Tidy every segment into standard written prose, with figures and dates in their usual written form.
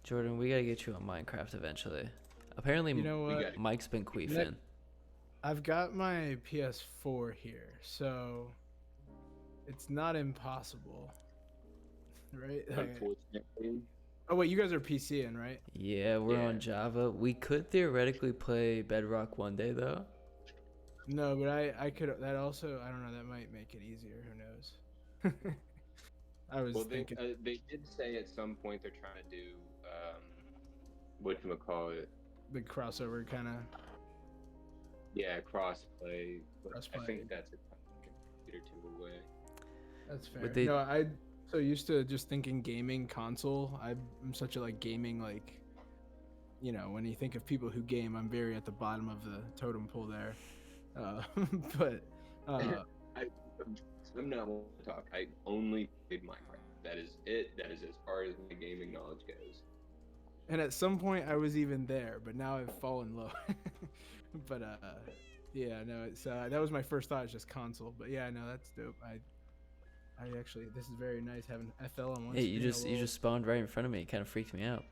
Jordan, we gotta get you on Minecraft eventually. Apparently, You know We what? got Mike's been queefing. I've got my PS4 here, so it's not impossible, right? unfortunately. Oh wait, you guys are PC in, right? Yeah, we're Yeah. on Java. We could theoretically play Bedrock one day, though. No, but I could that also I don't know that might make it easier. Who knows? I was Well, thinking they did say at some point they're trying to do whatchamacallit. the crossover kind of Yeah, crossplay. But I crossplay. think that's a computer two away. That's But fair. they, No, I so used to just thinking gaming console. I'm such a like gaming like when you think of people who game, I'm very at the bottom of the totem pole there. Uh, but uh, I, I'm not one to talk. I only played Minecraft. That is it. That is as far as my gaming knowledge goes. and at some point I was even there, but now I've fallen low. but yeah, no, it's that was my first thought, is just console. But yeah, no, that's dope. I actually this is very nice having FL on one hey, you screen. A just you little just spawned right in front of me. It kind of freaked me out.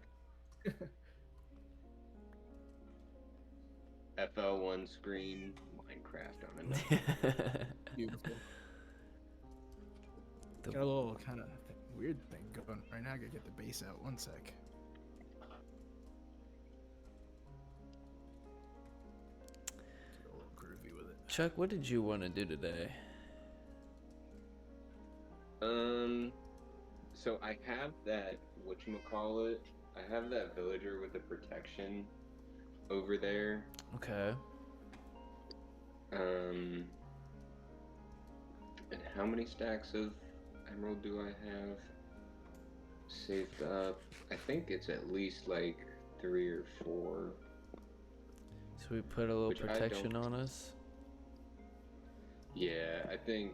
FL1 screen, Minecraft on another. beautiful. The- Got a little kind of weird thing going right now. I gotta get the bass out. One sec. Get a little groovy with it. Chuck, what did you want to do today? Um, so I have that whatchamacallit. I have that villager with the protection over there. Okay. Um, and how many stacks of emerald do I have saved up? I think it's at least like 3 or 4. So we put a little Which I protection don't- on us. Yeah, I think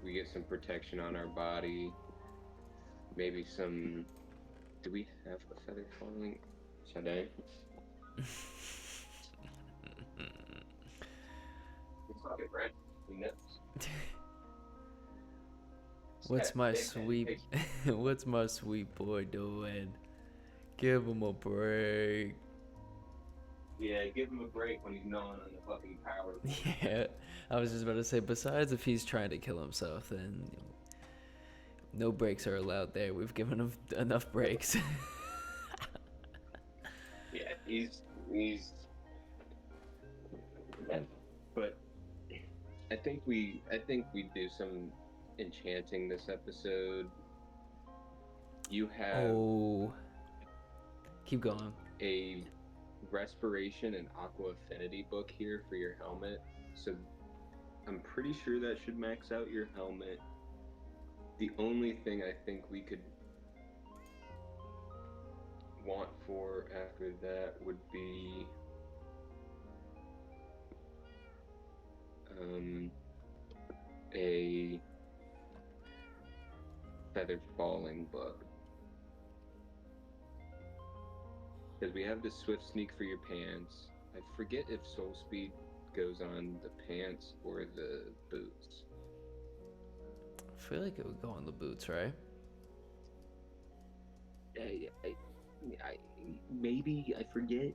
we get some protection on our body. Maybe some. Do we have a feather falling? Should I? It's like a brand new nuts. What's my Hey, sweet hey, what's my sweet boy doing? Give him a break. Yeah, give him a break when he's gnawing on the fucking power. Yeah, I was just about to say, besides if he's trying to kill himself, then no breaks are allowed there. We've given him enough breaks. Yeah, he's. But I think we do some enchanting this episode. You have Oh, keep going. a respiration and aqua affinity book here for your helmet, so I'm pretty sure that should max out your helmet. The only thing I think we could want for after that would be a feather falling book, because we have the swift sneak for your pants. I forget if soul speed goes on the pants or the boots. I feel like it would go on the boots, right? I maybe I forget.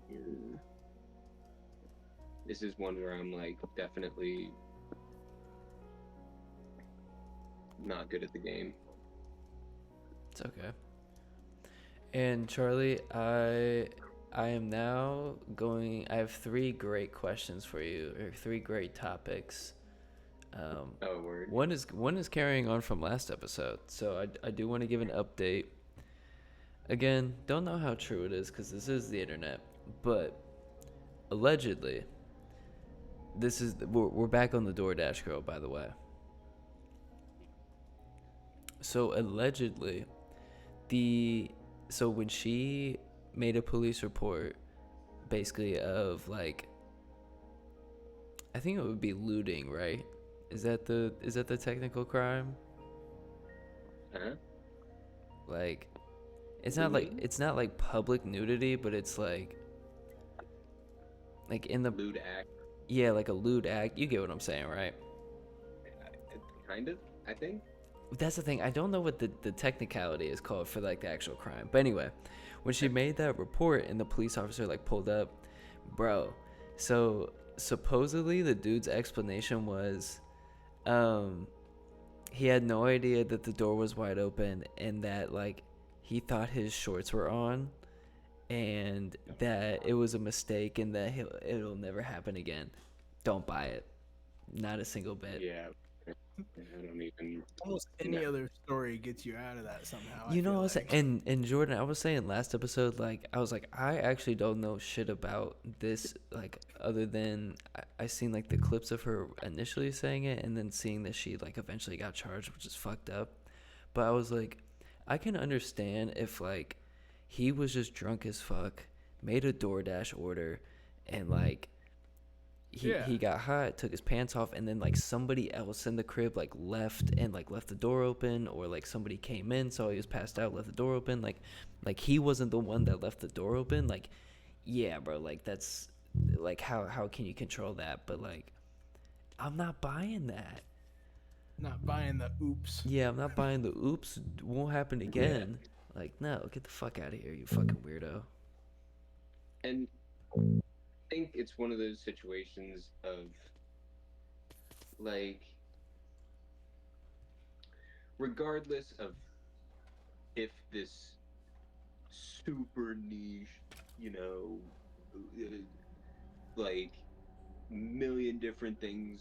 This is one where I'm like definitely not good at the game. It's okay. And Charlie, I am now going. I have 3 great questions for you, or 3 great topics. Oh, word. One is carrying on from last episode, so I do want to give an update. Again, don't know how true it is because this is the internet, but allegedly, we're back on the DoorDash girl, by the way. So allegedly, so when she made a police report, basically of like, I think it would be looting, right? Is that the technical crime? Huh? Like, it's not like public nudity, but it's like in the Lewd act. yeah, like a lewd act. You get what I'm saying, right? Kind of. I think. that's the thing. I don't know what the technicality is called for like the actual crime. But anyway, when she made that report and the police officer like pulled up, bro. So supposedly the dude's explanation was, he had no idea that the door was wide open and that like he thought his shorts were on, and that it was a mistake and that it'll never happen again. Don't buy it. Not a single bit. Yeah. I don't even. Almost any No. other story gets you out of that somehow. You I know, feel I was like. and Jordan, I was saying last episode, like I was like, I actually don't know shit about this, like other than I seen like the clips of her initially saying it, and then seeing that she like eventually got charged, which is fucked up. But I was like, I can understand if like he was just drunk as fuck, made a DoorDash order, and like he got hot, took his pants off, and then like somebody else in the crib like left the door open, or like somebody came in, saw he was passed out, left the door open, like he wasn't the one that left the door open. Like, yeah, bro, like that's like how can you control that? But like, I'm not buying that. Not buying the oops. Yeah, I'm not buying the oops, won't happen again. Like, no, get the fuck out of here, you fucking weirdo. And I think it's one of those situations of like, regardless of if this super niche, you know, like million different things,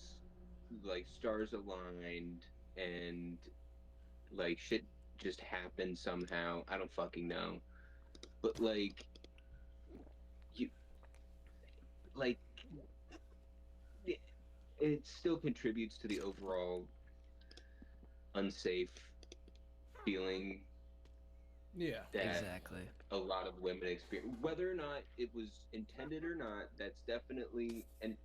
like stars aligned and like shit just happened somehow. I don't fucking know. But like, you, like, it still contributes to the overall unsafe feeling Yeah. that Exactly. a lot of women experience. Whether or not it was intended or not, that's definitely, and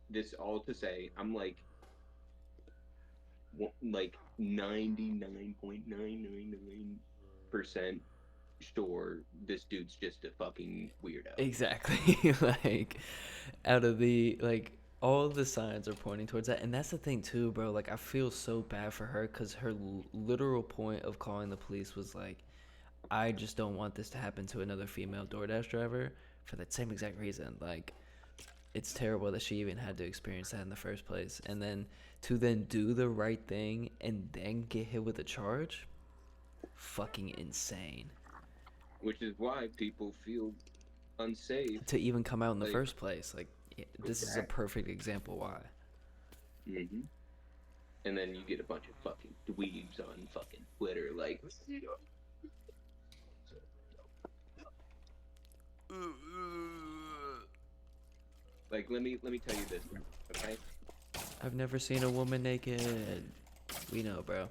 this all to say, I'm like 99.999% sure this dude's just a fucking weirdo. Exactly. Like, out of the like all the signs are pointing towards that, and that's the thing too, bro. Like, I feel so bad for her because her literal point of calling the police was like, I just don't want this to happen to another female DoorDash driver for that same exact reason. Like, it's terrible that she even had to experience that in the first place, and then to then do the right thing and then get hit with a charge, fucking insane. Which is why people feel unsafe. To even come out in the Like, first place, like, this is a perfect example why. Mm-hmm. And then you get a bunch of fucking dweebs on fucking Twitter, like, like let me tell you this, okay? I've never seen a woman naked. We know, bro.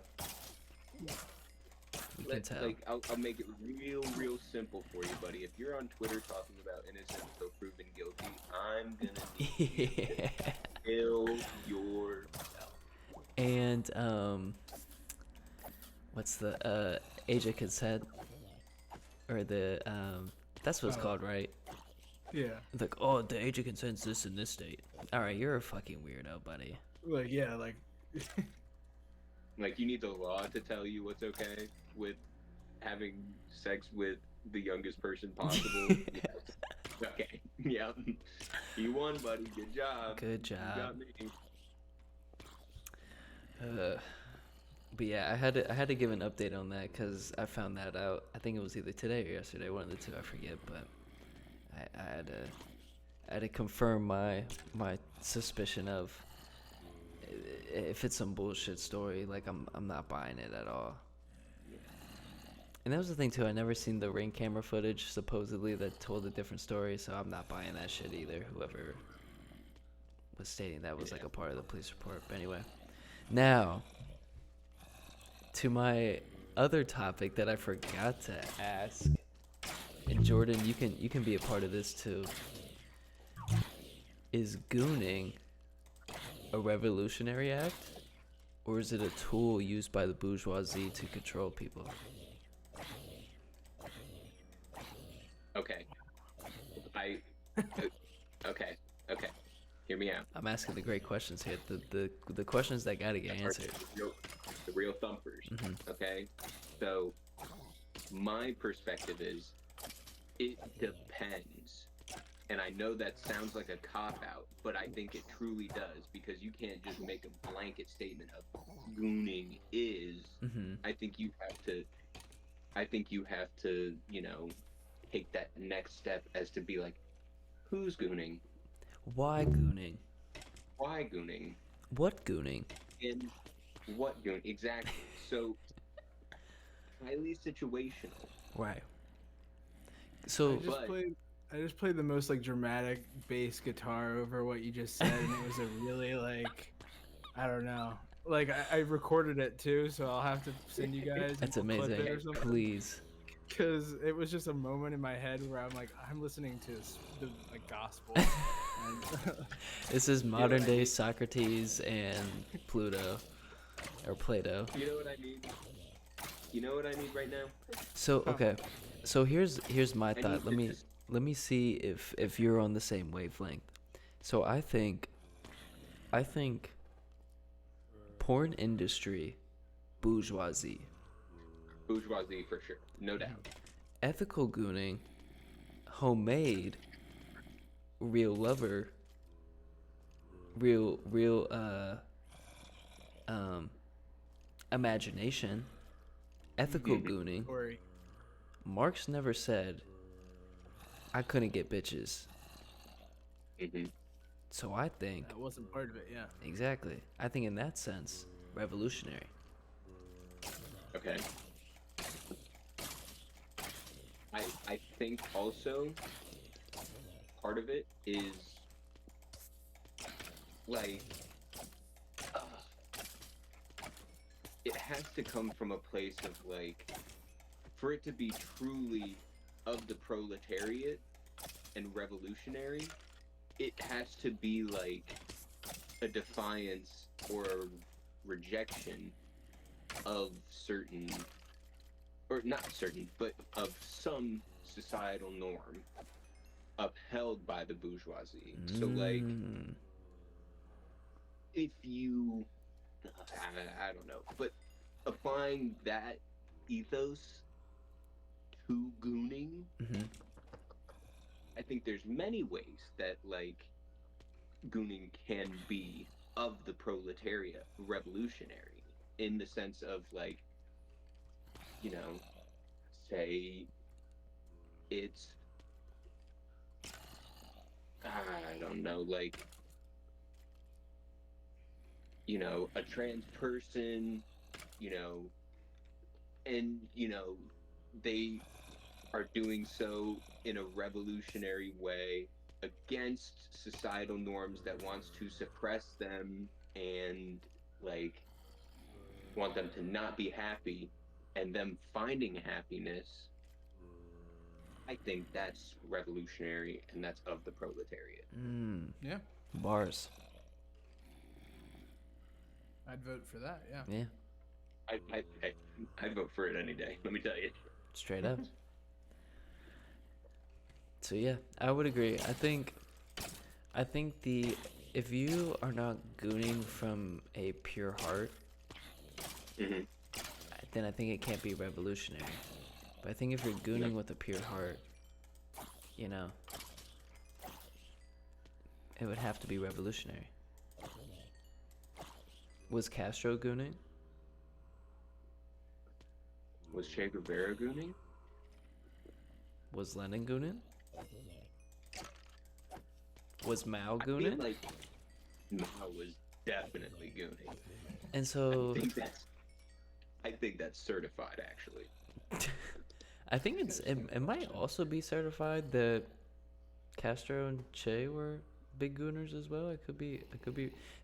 We can tell. Like, I'll make it real simple for you, buddy. If you're on Twitter talking about innocent until proven guilty, I'm gonna need you to kill yourself. And what's the age of consent, or the that's what it's called, right? Yeah. It's like, oh, the age of consent's this in this state. All right, you're a fucking weirdo, buddy. Like, yeah, like. Like, you need the law to tell you what's okay with having sex with the youngest person possible. Yes. Okay. Yeah. You won, buddy. Good job. Good job. You got me. But yeah, I had to give an update on that because I found that out. I think it was either today or yesterday, one of the two, I forget. But I had to confirm my suspicion of if it's some bullshit story. Like, I'm not buying it at all. And that was the thing too. I never seen the Ring camera footage supposedly that told a different story, so I'm not buying that shit either. Whoever was stating that was like a part of the police report. But anyway, now to my other topic that I forgot to ask. And Jordan, you can be a part of this too. Is gooning a revolutionary act, or is it a tool used by the bourgeoisie to control people? Okay. Okay. Hear me out. I'm asking the great questions here. The questions that gotta get answered. The real thumpers. Okay, so my perspective is it depends. And I know that sounds like a cop out, but I think it truly does, because you can't just make a blanket statement of gooning is. I think you have to take that next step as to be like, who's gooning? Why gooning? Why gooning? What gooning? And what gooning? Exactly. So highly situational. Right. I So just But played. I just played the most like dramatic bass guitar over what you just said, and it was a really like, I don't know. Like I recorded it too, so I'll have to send you guys and that's we'll clip amazing. it or something. Please. Because it was just a moment in my head where I'm like, I'm listening to the like gospel. And, This is what I modern day mean? Socrates and Pluto, or Plato. You know what I need? You know what I need right now? So okay, so here's my I thought. need to just Let me see if you're on the same wavelength. So I think porn industry, bourgeoisie, bourgeoisie for sure, no doubt. ethical gooning, homemade, real lover, real imagination, ethical gooning. Corey. Marx never said I couldn't get bitches. Hmm. So I think That wasn't part of it, yeah. exactly. I think in that sense, revolutionary. Okay. I think also part of it is like uh, it has to come from a place of like, for it to be truly of the proletariat and revolutionary, it has to be like a defiance or a rejection of certain, or not certain, but of some societal norm upheld by the bourgeoisie. So like, Mm. if you, I don't know, but applying that ethos to gooning, I think there's many ways that like gooning can be of the proletariat revolutionary, in the sense of like, you know, say it's, I don't know, like, a trans person, you know, and, they are doing so in a revolutionary way against societal norms that wants to suppress them and, like, want them to not be happy, and them finding happiness. I think that's revolutionary, and that's of the proletariat. Yeah. Bars. I'd vote for that, yeah. Yeah, I'd vote for it any day, let me tell you. straight up. So yeah, I would agree. I think the if you are not gooning from a pure heart, Hmm. then I think it can't be revolutionary. But I think if you're gooning with a pure heart, you know, it would have to be revolutionary. Was Castro gooning? Was Che Guevara gooning? Was Lenin gooning? Was Mao I feel gooning? like Mao was definitely gooning. And so I think that's certified, actually. I think it might also be certified that Castro and Che were big gooners as well. It could be.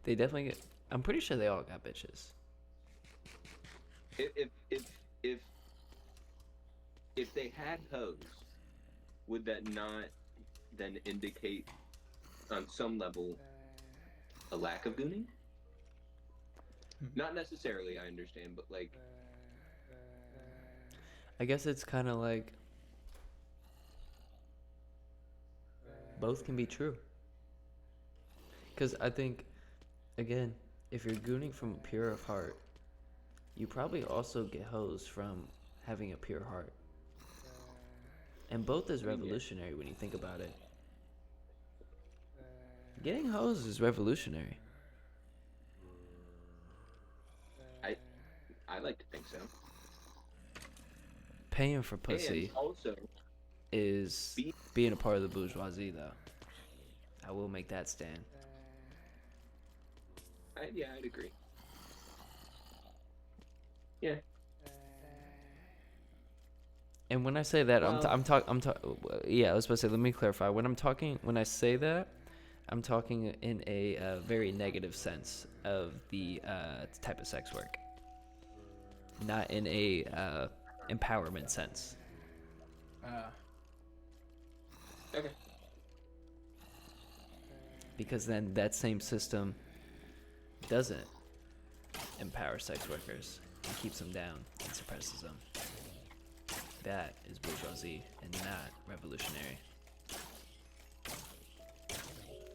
They definitely get. I'm pretty sure they all got bitches. If if they had hoes, would that not then indicate on some level a lack of gooning? Not necessarily, I understand, but like, I guess it's kind of like both can be true. Because I think, again, if you're gooning from a pure of heart, You probably also get hoes from having a pure heart. And both is revolutionary when you think about it. Getting hoes is revolutionary. I like to think so. Paying for And pussy also, is being a part of the bourgeoisie, though. I will make that stand. I'd agree. Yeah. And when I say that, Well- yeah, I was supposed to say, let me clarify. When I say that, I'm talking in a very negative sense of the type of sex work, not in a empowerment sense. Okay. Because then that same system doesn't empower sex workers and keeps them down and suppresses them. That is bourgeoisie and not revolutionary.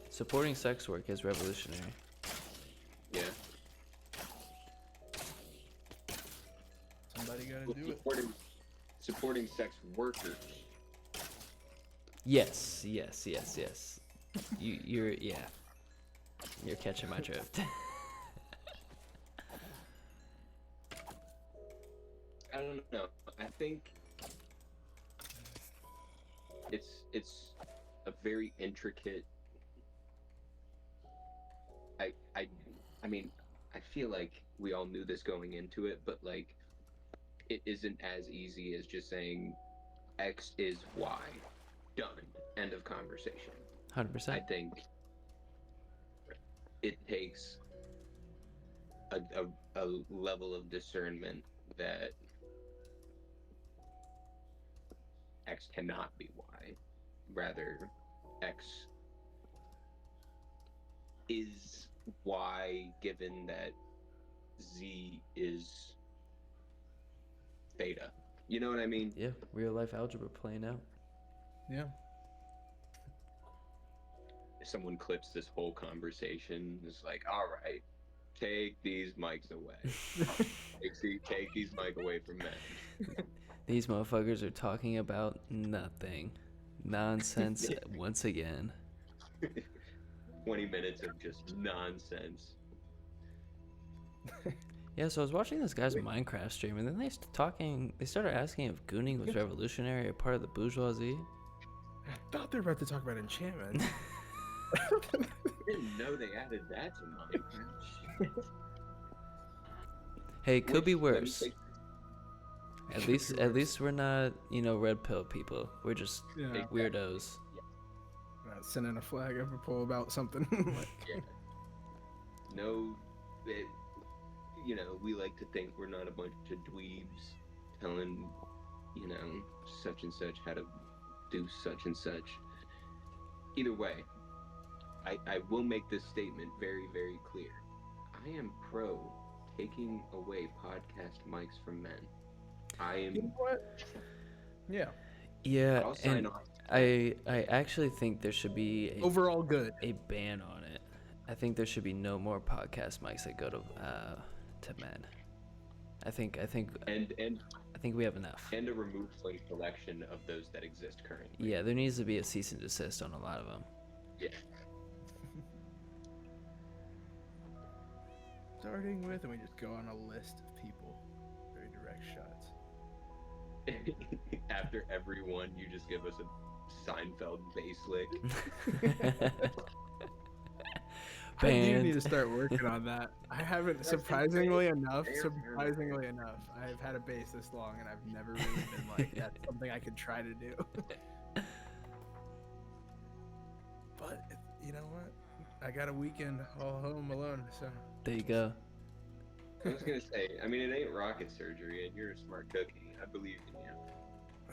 Supporting sex work is revolutionary. Yeah. Somebody gotta Well, do it. supporting sex workers. Yes. You're catching my drift. I don't know. I think it's a very intricate. I mean, I feel like we all knew this going into it, but like, it isn't as easy as just saying X is Y. Done. End of conversation. 100%. I think it takes a level of discernment that X cannot be Y. Rather, X is Y given that Z is theta. You know what I mean? Yeah, real life algebra playing out. Yeah. If someone clips this whole conversation, it's like, all right, take these mics away. take these mic away from men. These motherfuckers are talking about nothing. Nonsense once again. 20 minutes of just nonsense. Yeah, so I was watching this guy's Minecraft stream, and then they started asking if gooning was revolutionary or part of the bourgeoisie. I thought they were about to talk about enchantment. I didn't know they added that to Minecraft. Hey, it could be Let me worse. take- At least we're not, red pill people. We're just Yeah. weirdos. Sending a flag up a pole about something. Yeah. No, we like to think we're not a bunch of dweebs telling, such and such how to do such and such. Either way, I will make this statement very, very clear. I am pro taking away podcast mics from men. I am. You know what? Yeah. Yeah, I'll sign and off. I actually think there should be Overall good. a ban on it. I think there should be no more podcast mics that go to men. I think we have enough. And a remove link collection of those that exist currently. Yeah, there needs to be a cease and desist on a lot of them. Yeah. Starting with, and we just go on a list of people. Very direct shots. After every one, you just give us a Seinfeld bass lick. I do Banned. need to start working on that. I haven't, surprisingly enough, I've had a bass this long, and I've never really been like, that's something I could try to do. But, you know what? I got a weekend all home alone, so. There you go. I was gonna say, I mean, it ain't rocket surgery, and you're a smart cookie. I believe in you.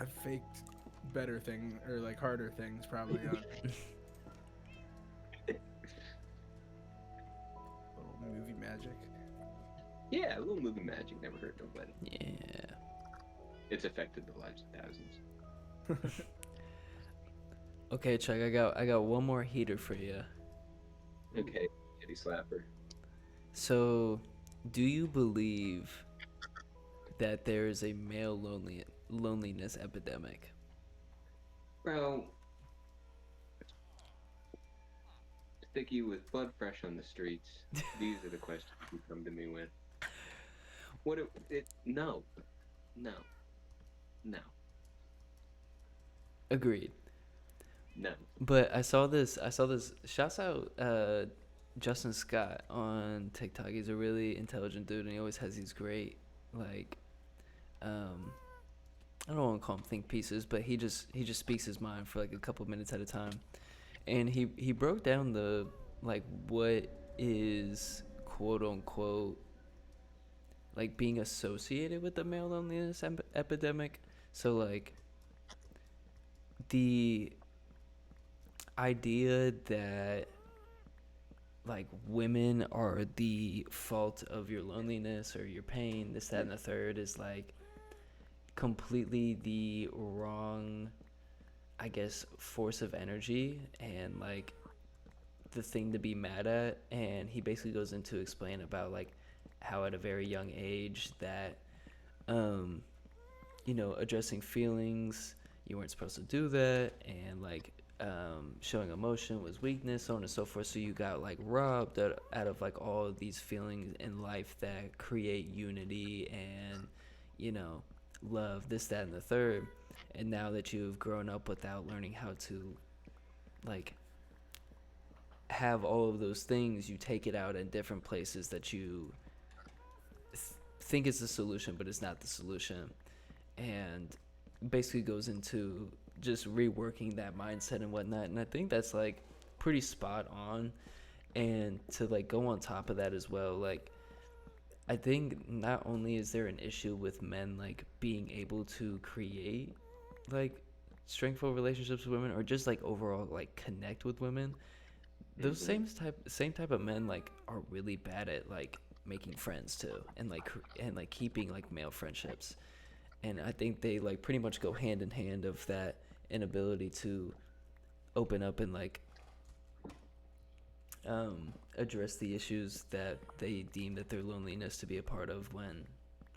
I've faked better things, or like harder things, probably. On little movie magic. Yeah, a little movie magic never hurt nobody. Yeah. It's affected the lives of thousands. Okay, Chuck, I got one more heater for you. Okay, kitty slapper. So, do you believe that there is a male loneliness epidemic? Bro, sticky with blood fresh on the streets. These are the questions you come to me with. What it no, no, no, Agreed. no. But I saw this. Shouts out Justin Scott on TikTok. He's a really intelligent dude, and he always has these great like I don't want to call them think pieces, but he just speaks his mind for like a couple minutes at a time. And he broke down the like what is quote unquote like being associated with the male loneliness epidemic. So like the idea that like women are the fault of your loneliness or your pain, this, that, and the third is like completely the wrong, I guess, force of energy and like the thing to be mad at. And he basically goes into explain about like how at a very young age that addressing feelings, you weren't supposed to do that, and like showing emotion was weakness, so on and so forth. So you got like robbed out of like all of these feelings in life that create unity and love, this, that, and the third. And now that you've grown up without learning how to like have all of those things, you take it out in different places that you think is the solution, but it's not the solution. And basically goes into just reworking that mindset and whatnot. And I think that's like pretty spot on. And to like go on top of that as well, like I think not only is there an issue with men like being able to create like strengthful relationships with women or just like overall like connect with women, those same type of men like are really bad at like making friends too, and like keeping like male friendships. And I think they like pretty much go hand in hand of that inability to open up and like address the issues that they deem that their loneliness to be a part of, when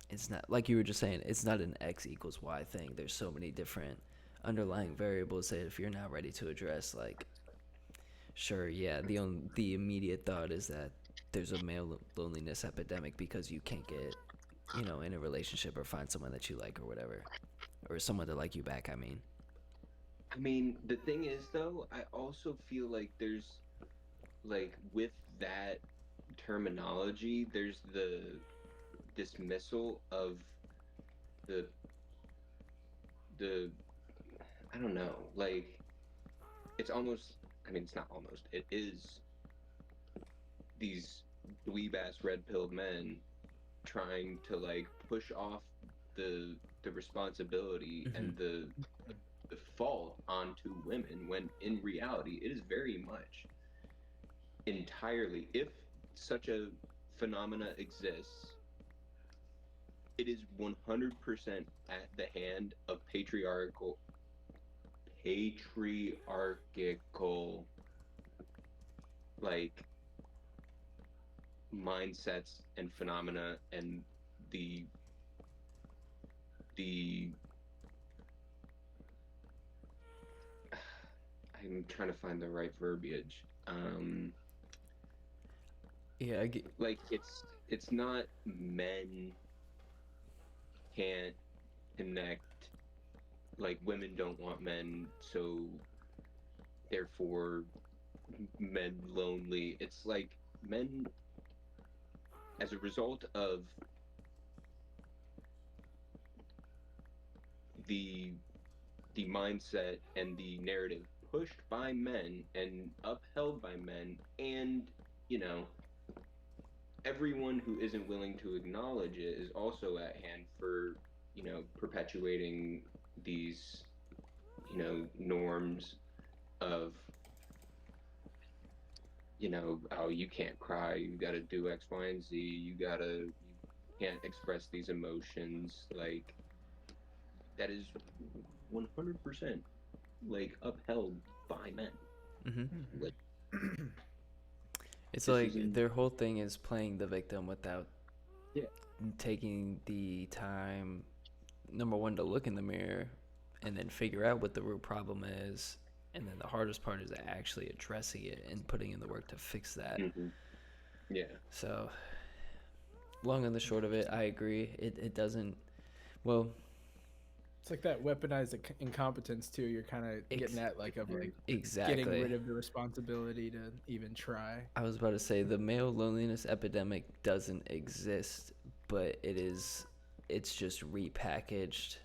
it's not, like you were just saying, it's not an X equals Y thing. There's so many different underlying variables that if you're not ready to address, like sure, yeah, the immediate thought is that there's a male loneliness epidemic because you can't get in a relationship or find someone that you like or whatever, or someone to like you back. I mean, the thing is though, I also feel like there's like with that terminology, there's the dismissal of the the I don't know, like it's almost, I mean, it's not almost, it is these dweeb ass red pilled men trying to like push off the responsibility and the fault onto women, when in reality it is very much entirely, if such a phenomena exists, it is 100% at the hand of patriarchal like mindsets and phenomena, and the I'm trying to find the right verbiage. Yeah, I get. Like it's not men can't connect, like women don't want men, so therefore men lonely. It's like men, as a result of the the mindset and the narrative pushed by men and upheld by men, and you know everyone who isn't willing to acknowledge it is also at hand for perpetuating these norms of oh, you can't cry, you gotta do X, Y, and Z, you can't express these emotions. Like that is 100% like upheld by men. Like It's this like isn't their whole thing is playing the victim without Yeah. taking the time, number one, to look in the mirror and then figure out what the root problem is. And then the hardest part is actually addressing it and putting in the work to fix that. Hmm. Yeah. So, long and the short of it, I agree. It doesn't, well, It's like that weaponized incompetence too. You're kind of getting at like of like getting rid exactly. of the responsibility to even try. I was about to say the male loneliness epidemic doesn't exist, but it's just repackaged,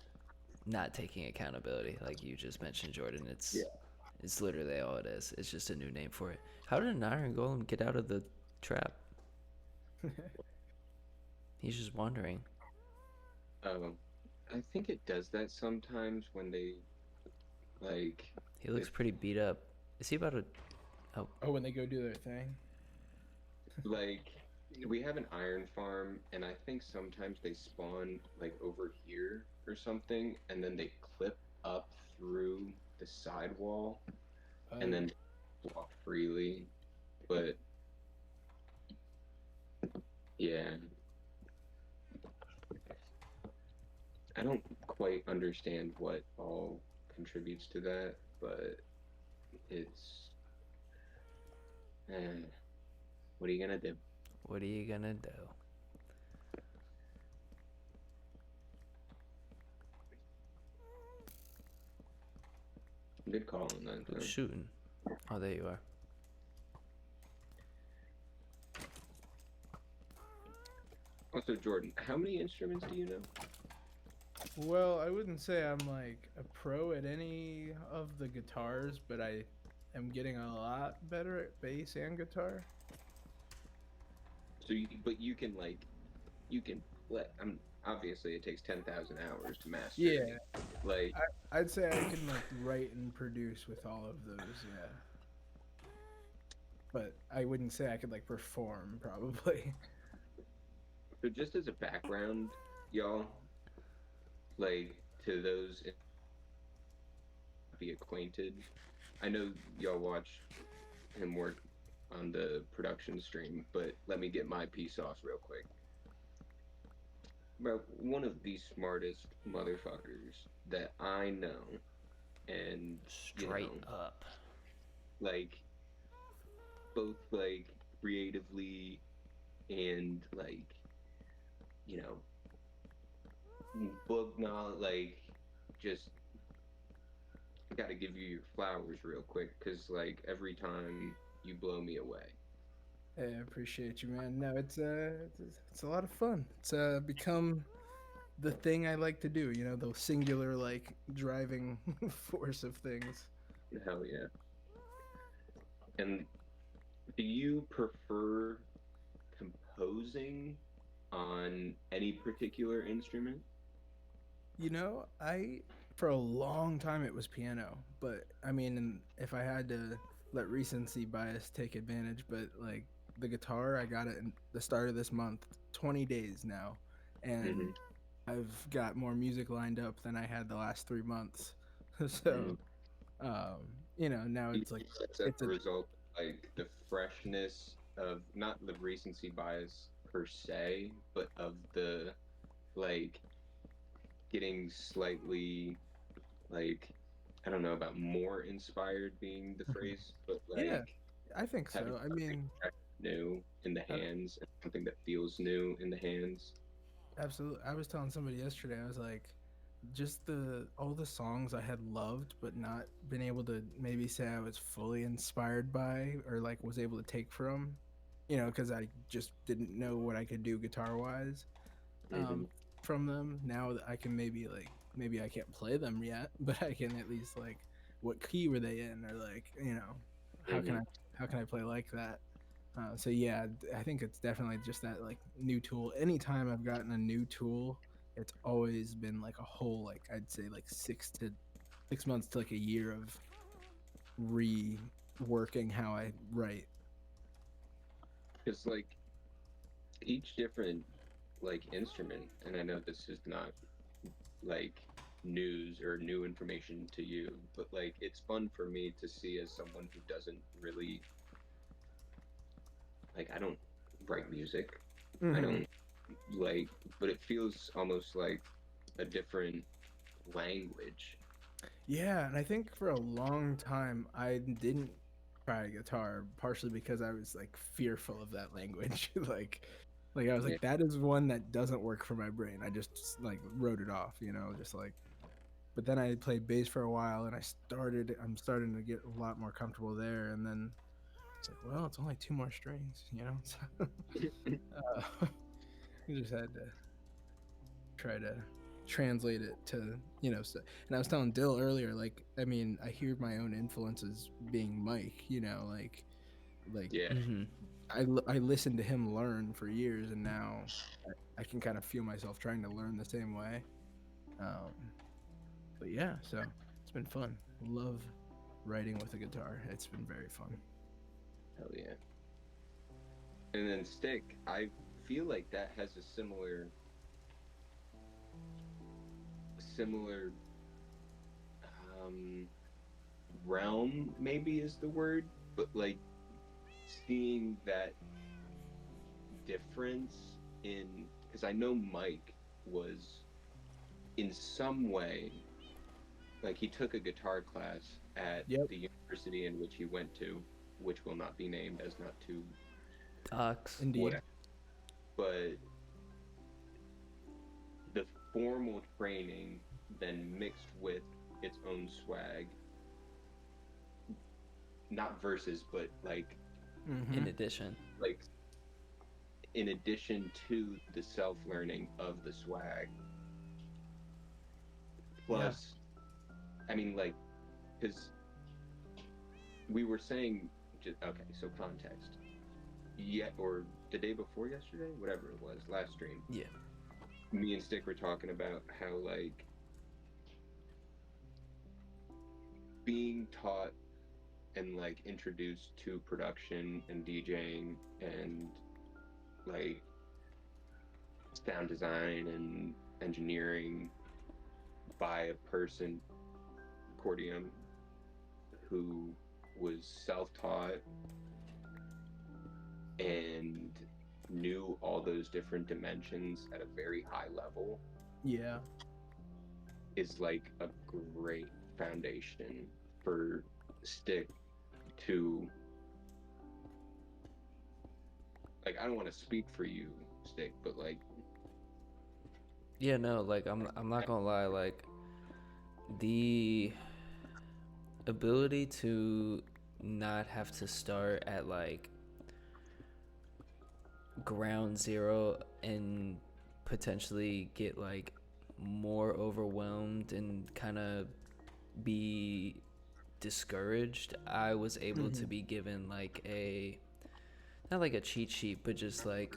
not taking accountability, like you just mentioned, Jordan. It's literally all it is. It's just a new name for it. How did an iron golem get out of the trap? He's just wandering. Um, I think it does that sometimes when they like He looks if pretty beat up. Is he about to? Oh, Oh, when they go do their thing. like we have an iron farm and I think sometimes they spawn like over here or something and then they clip up through the sidewall and then walk freely. But yeah, I don't quite understand what all contributes to that, but it's eh, what are you gonna do? what are you gonna do? Good call on that. Who's shooting? Oh, there you are. Also, Jordan, how many instruments do you know? Well, I wouldn't say I'm like a pro at any of the guitars, but I am getting a lot better at bass and guitar. So, but you can like, you can play. Obviously it takes 10,000 hours to master. Yeah, Like, I'd say I can like write and produce with all of those. Yeah, but I wouldn't say I could like perform probably. so just as a background, y'all, like to those be acquainted, I know y'all watch him work on the production stream, but let me get my piece off real quick. Bro, one of the smartest motherfuckers that I know, and Straight up. like both like creatively and like you know book knowledge, like just gotta give you your flowers real quick because like every time you blow me away. Hey, I appreciate you, man. No, it's a lot of fun. It's become the thing I like to do. You know, the singular like driving force of things. Hell yeah. And do you prefer composing on any particular instrument? You know, I for a long time it was piano, but I mean, if I had to let recency bias take advantage, but like the guitar, I got it in the start of this month, 20 days now, Mm-hmm. and I've got more music lined up than I had the last 3 months. Mm-hmm. So, um, now Do you it's like think that's as it's a a result of like the freshness of not the recency bias per se, but of the like getting slightly like I don't know about more inspired being the phrase, but yeah, like I think having so. I something mean, fresh, new in the I, hands and something that feels new in the hands. absolutely. I was telling somebody yesterday. I was like, just the all the songs I had loved, but not been able to maybe say I was fully inspired by or like was able to take from, because I just didn't know what I could do guitar wise. Mm-hmm. Um, from them now that I can maybe I can't play them yet, but I can at least like what key were they in or like how can Mm-hmm. I how can I play like that. So yeah, I think it's definitely just that like new tool. Anytime I've gotten a new tool, it's always been like a whole like I'd say like 6 months to like a year of reworking how I write. Because like each different like instrument, and I know this is not like news or new information to you, but like it's fun for me to see as someone who doesn't really like I don't write music. I Mm-hmm. don't like, but it feels almost like a different language. Yeah, and I think for a long time I didn't try guitar, partially because I was like fearful of that language. like I was Yeah, like, that is one that doesn't work for my brain. I just like wrote it off, just like. But then I played bass for a while, and I'm starting to get a lot more comfortable there, and then it's like, well, it's only two more strings. So, uh, I just had to try to translate it to and I was telling Dill earlier, like, I mean, I hear my own influences being Mike, like yeah, Mm-hmm. I listened to him learn for years, and now I can kind of feel myself trying to learn the same way. um but yeah, so it's been fun. Love writing with a guitar. It's been very fun. hell yeah. And then stick, I feel like that has a similar um realm, maybe is the word, but like seeing that difference in, because I know Mike was in some way, like, he took a guitar class at Yep. the university in which he went to, which will not be named as not to Ox. Indeed. whatever, but the formal training then mixed with its own swag, not versus, but Mm-hmm. In addition. like in addition to the self-learning of the swag, Yeah. plus, I mean, like, because we were saying, just, okay, so context, or the day before yesterday, whatever it was, last stream, Yeah. me and Stick were talking about how, like, being taught and like introduced to production and DJing and like sound design and engineering by a person, Cordium, who was self-taught and knew all those different dimensions at a very high level, Yeah. is like a great foundation for Stick to, like, I don't want to speak for you, Stick, but like, Yeah, no, like I'm not gonna lie, like the ability to not have to start at like ground zero and potentially get like more overwhelmed and kind of be discouraged. I was able Mm-hmm. to be given like a, not like a cheat sheet, but just like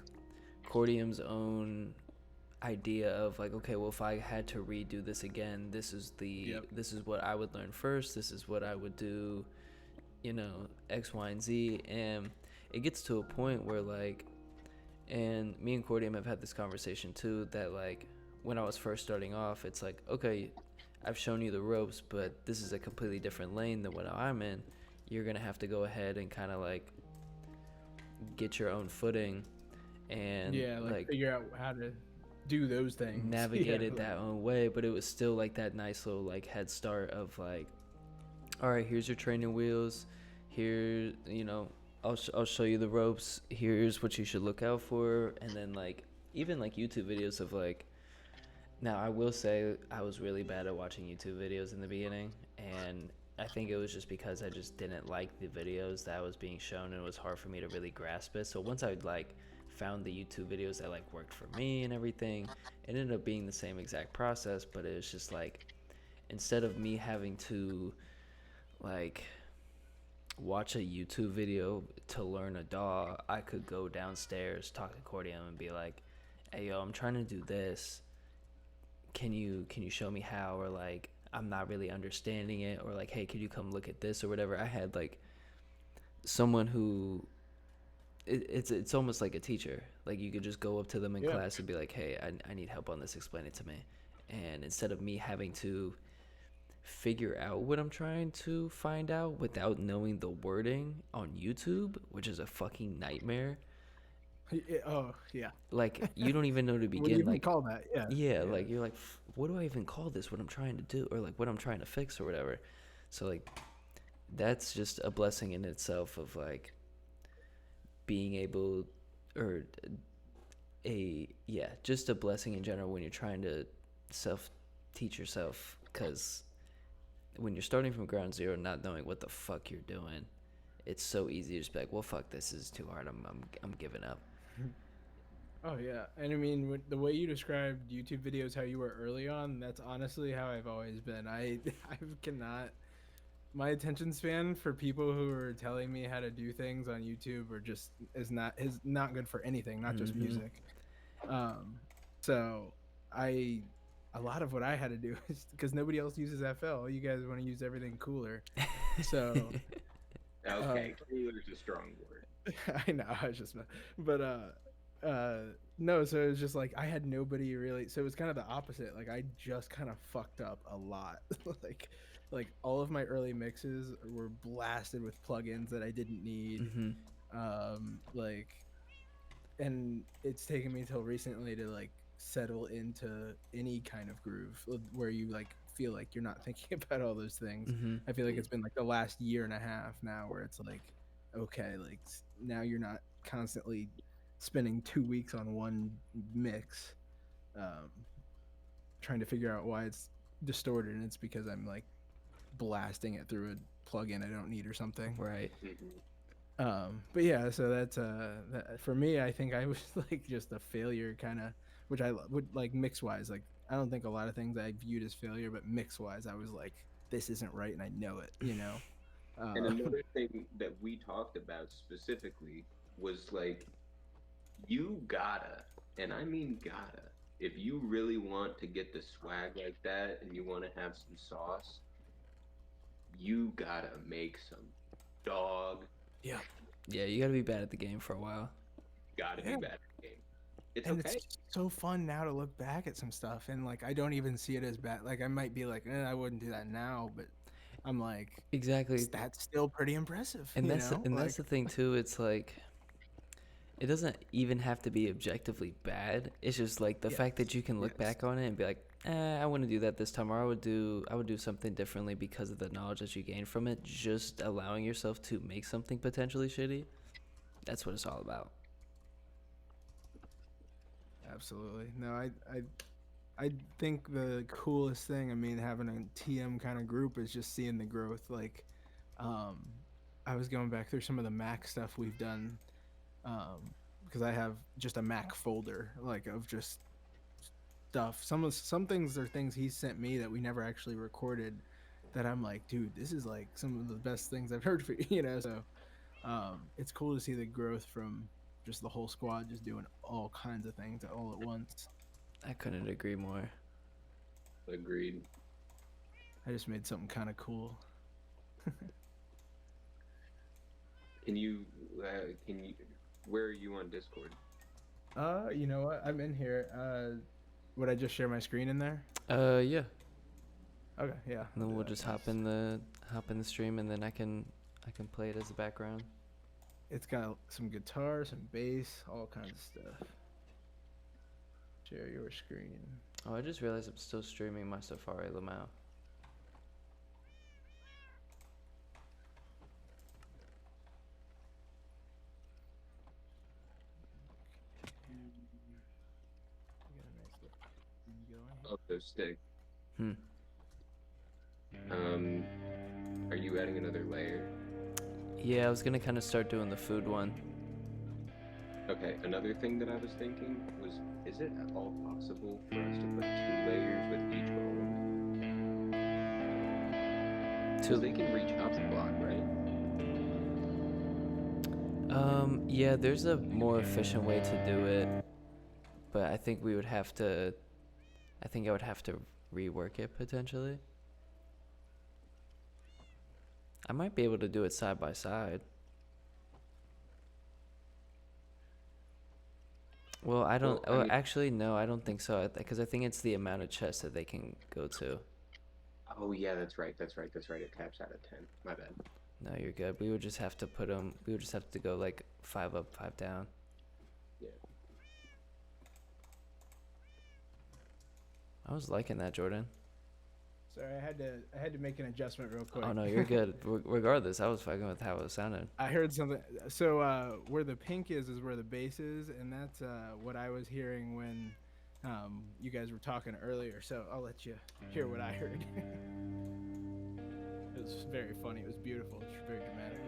Cordium's own idea of like, okay, well, if I had to redo this again, Yep. this is what I would learn first, this is what I would do, X, Y, and Z. And it gets to a point where like, and me and Cordium have had this conversation too, that like when I was first starting off, it's like, okay, I've shown you the ropes, but this is a completely different lane than what I'm in. You're gonna have to go ahead and kind of like get your own footing and Yeah, like like figure out how to do those things. Yeah, navigate it like that own way. But it was still like that nice little like head start of like, all right, here's your training wheels, here, I'll show you the ropes, here's what you should look out for. And then like even like YouTube videos of like, now I will say I was really bad at watching YouTube videos in the beginning, and I think it was just because I just didn't like the videos that was being shown, and it was hard for me to really grasp it. So once I like found the YouTube videos that like worked for me and everything, it ended up being the same exact process, but it was just like, instead of me having to like watch a YouTube video to learn a DAW, I could go downstairs, talk to Cordium, and be like, "Hey, yo, I'm trying to do this. Can you show me how?" Or like, I'm not really understanding it, or like, "Hey, could you come look at this?" or whatever. I had like someone who, it's almost like a teacher. Like you could just go up to them in yeah. class and be like, "Hey, I need help on this. Explain it to me." And instead of me having to figure out what I'm trying to find out without knowing the wording on YouTube, which is a fucking nightmare, Oh yeah. Like you don't even know to What do you begin. even Like call that? Yeah. yeah, Yeah. like you're like, what do I even call this? What I'm trying to do, or like what I'm trying to fix, or whatever. So like that's just a blessing in itself of like being able, or just a blessing in general when you're trying to self teach yourself, because when you're starting from ground zero, not knowing what the fuck you're doing, it's so easy to just be like, well, fuck, this is too hard. I'm giving up. Oh yeah, and I mean the way you described YouTube videos, how you were early on, that's honestly how I've always been. I cannot. My attention span for people who are telling me how to do things on YouTube or just is not good for anything, not just Mm-hmm. music. Um, so I a lot of what I had to do is because nobody else uses FL. You guys want to use everything cooler, so Okay, cooler is a strong word. I know I was just, but uh, no. So it was just like I had nobody really. So it was kind of the opposite. Like I just kind of fucked up a lot. like like all of my early mixes were blasted with plugins that I didn't need. Mm-hmm. Like, and it's taken me till recently to like settle into any kind of groove where you like feel like you're not thinking about all those things. Mm-hmm. I feel like it's been like the last year and a half now where it's like, okay, like now you're not constantly spending 2 weeks on one mix, um, trying to figure out why it's distorted, and it's because I'm like blasting it through a plugin I don't need or something. Right. Mhm. But yeah, so that's for me. I think I was like just a failure, kind of, which I would like mix wise. Like I don't think a lot of things I viewed as failure, but mix wise, I was like, this isn't right, and I know it. You know. And Uh, another thing that we talked about specifically was like, you gotta, and I mean gotta, if you really want to get the swag like that and you want to have some sauce, you gotta make some dog. yeah, Yeah, you gotta be bad at the game for a while. Gotta be yeah, bad at the game. It's and okay. it's so fun now to look back at some stuff, and like I don't even see it as bad. Like I might be like, I wouldn't do that now, but I'm like, Exactly. that's still pretty impressive. And You that's know, and like that's the thing too. It's like it doesn't even have to be objectively bad. It's just like the yes, fact that you can look yes. back on it and be like, I wouldn't do that this time, or I would do something differently because of the knowledge that you gain from it. Just allowing yourself to make something potentially shitty. That's what it's all about. Absolutely. No, I think the coolest thing, I mean, having a TM kind of group is just seeing the growth. Like, um, I was going back through some of the Mac stuff we've done, because I have just a Mac folder like of just stuff. Some things are things he sent me that we never actually recorded. That I'm like, dude, this is like some of the best things I've heard for you. You know, so it's cool to see the growth from just the whole squad just doing all kinds of things all at once. I couldn't agree more. Agreed. I just made something kind of cool. Can you, can you, where are you on Discord? You know what? I'm in here. Would I just share my screen in there? Yeah. Okay, yeah. And then I'll do we'll that. just hop in the stream, and then I can play it as a background. It's got some guitar, some bass, all kinds of stuff. Share your screen. Oh, I just realized I'm still streaming my Safari Lamau. You got a nice little thing going. Oh, those stick. Hmm. Are you adding another layer? Yeah, I was gonna kind of start doing the food one. Okay, another thing that I was thinking was, is it at all possible for us to put 2 layers with each bone? Because they can reach up the block, right? Yeah, there's a more efficient way to do it, but I think we would have to. I think I would have to rework it potentially. I might be able to do it side by side. Well, I don't. Well, I mean, actually, no, I don't think so. Because I think it's the amount of chests that they can go to. oh yeah, that's right. It caps out at 10. My bad. No, you're good. We would just have to put them. We would just have to go like 5 up, 5 down. Yeah. I was liking that, Jordan. Sorry, I had to make an adjustment real quick. Oh no, you're good. Regardless, I was fucking with how it sounded. I heard something. So where the pink is where the bass is, and that's what I was hearing when you guys were talking earlier. So I'll let you hear what I heard. It was very funny. It was beautiful. It's very dramatic.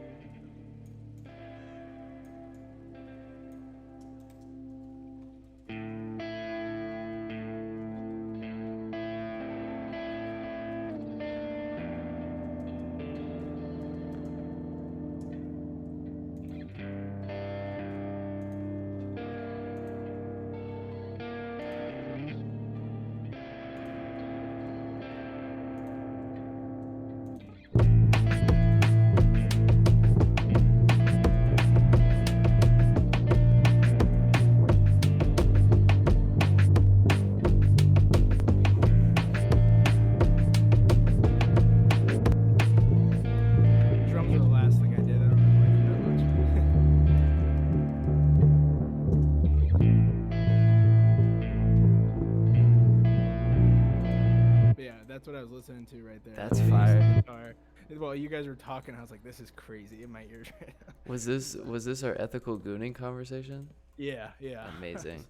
Drums are the last thing I did. I don't really like them that much. But yeah, that's what I was listening to right there. That's The bass fire. and guitar. While you guys were talking, I was like, "This is crazy" in my ears right now. Was this our ethical gooning conversation? Yeah, yeah. Amazing.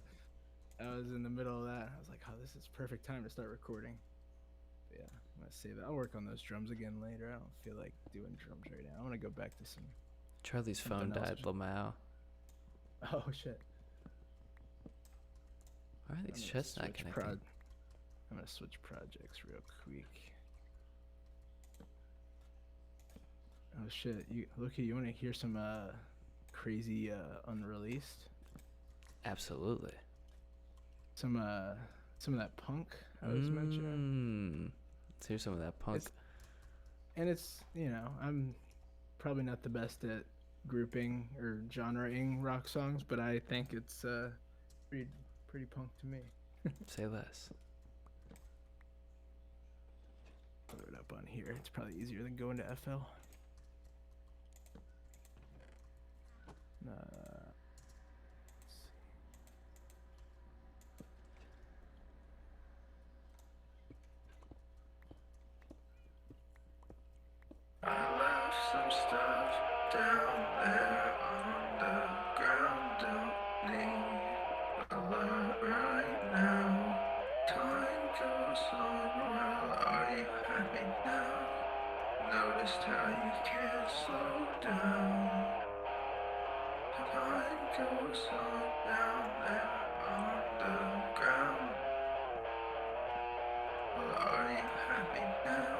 I was in the middle of that. I was like, "Oh, this is perfect time to start recording." But yeah, I'm gonna save that. I'll work on those drums again later. I don't feel like doing drums right now. I want to go back to some. Charlie's phone Something else. died, Lamau. Oh shit! Why are I'm these gonna chests not switch connecting? I'm gonna switch projects real quick. Oh shit! You look at you want to hear some crazy unreleased? Absolutely. Some of that punk I was mentioning. Let's hear some of that punk. And it's I'm probably not the best at grouping or genreing rock songs, but I think it's pretty punk to me. Say less. Put it up on here. It's probably easier than going to FL. I left some stuff down there on the ground. Don't need a lot right now. Time goes on. Well, are you happy now? Noticed how you can't slow down. Time goes on down there on the ground. Well, are you happy now?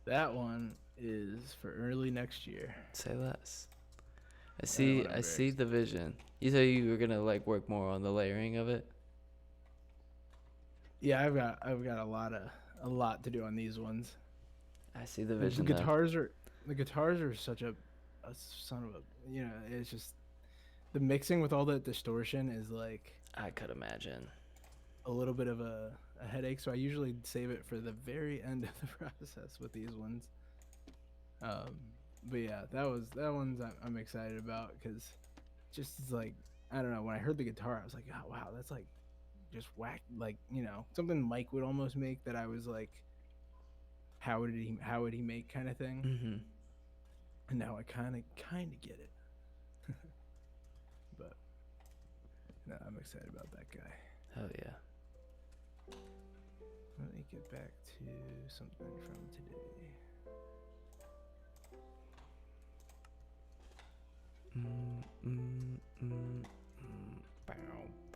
That one is for early next year. Say less. I one see. I'm I very see the vision. You said you were gonna like work more on the layering of it. Yeah, I've got a lot to do on these ones. I see the The vision. though. guitars are such a son of a it's just the mixing with all that distortion is like I could imagine. a little bit of a headache, so I usually save it for the very end of the process with these ones. But yeah, that one's I'm excited about because just like I don't know, when I heard the guitar I was like, oh wow, that's like just whack, like something Mike would almost make, that I was like, how would he make kind of thing. Mm-hmm. And now I kind of get it. But no, I'm excited about that guy. Hell yeah. Let me get back to something from today. Bow,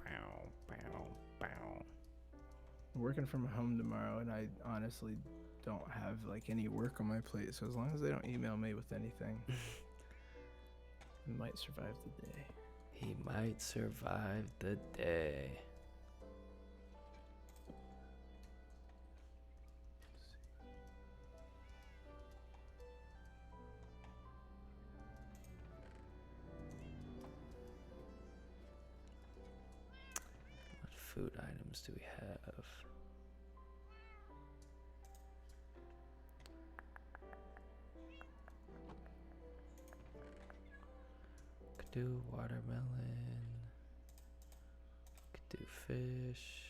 bow, bow, bow. I'm working from home tomorrow, and I honestly don't have like any work on my plate. So as long as they don't email me with anything, I might survive the day. He might survive the day. What food items do we have? Could do watermelon. Could do fish.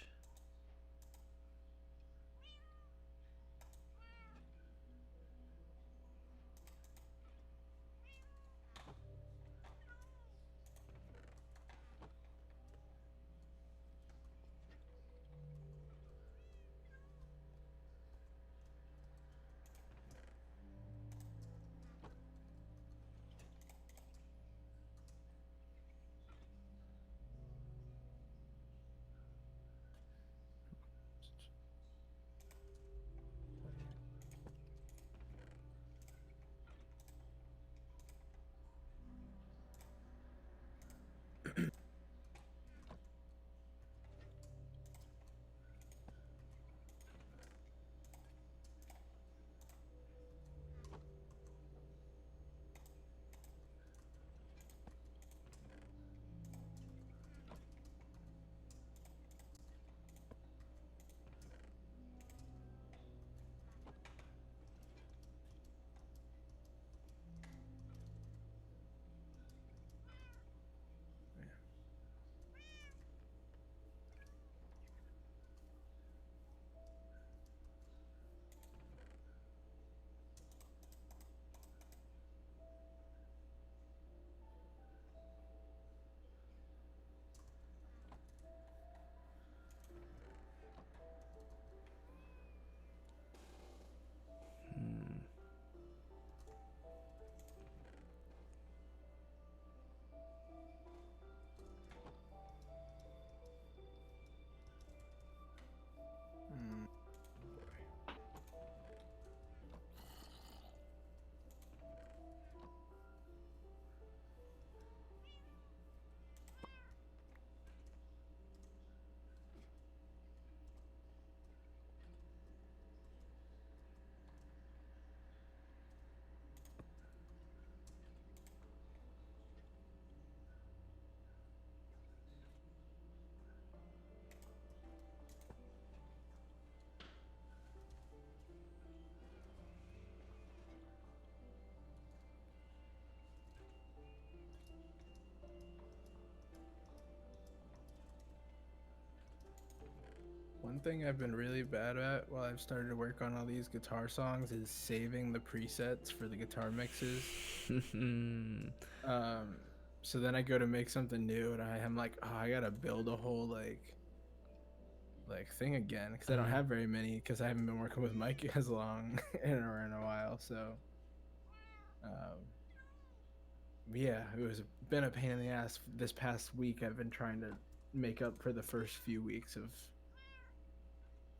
Hmm. Mm. One thing I've been really bad at while I've started to work on all these guitar songs is saving the presets for the guitar mixes. So then I go to make something new, and I'm like, oh, I gotta build a whole like thing again because I don't have very many because I haven't been working with Mike as long in a while. So, yeah, it was been a pain in the ass this past week. I've been trying to make up for the first few weeks of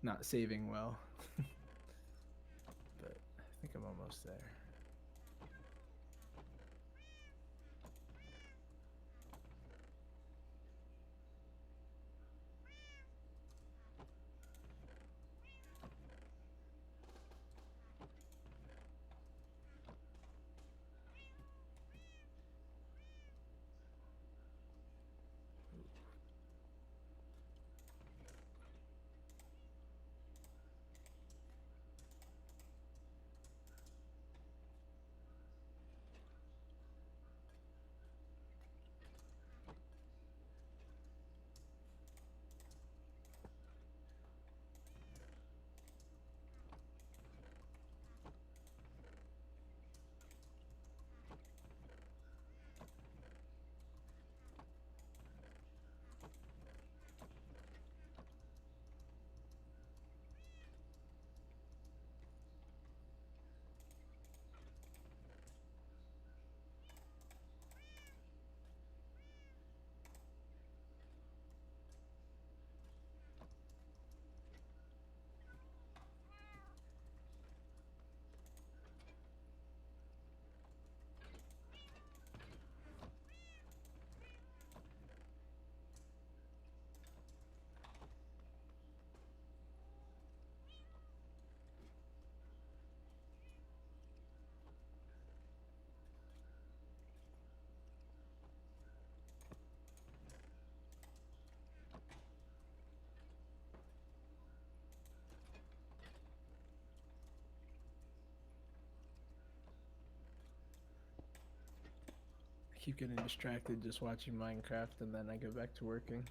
not saving well. But I think I'm almost there. keep getting distracted just watching Minecraft, and then I go back to working.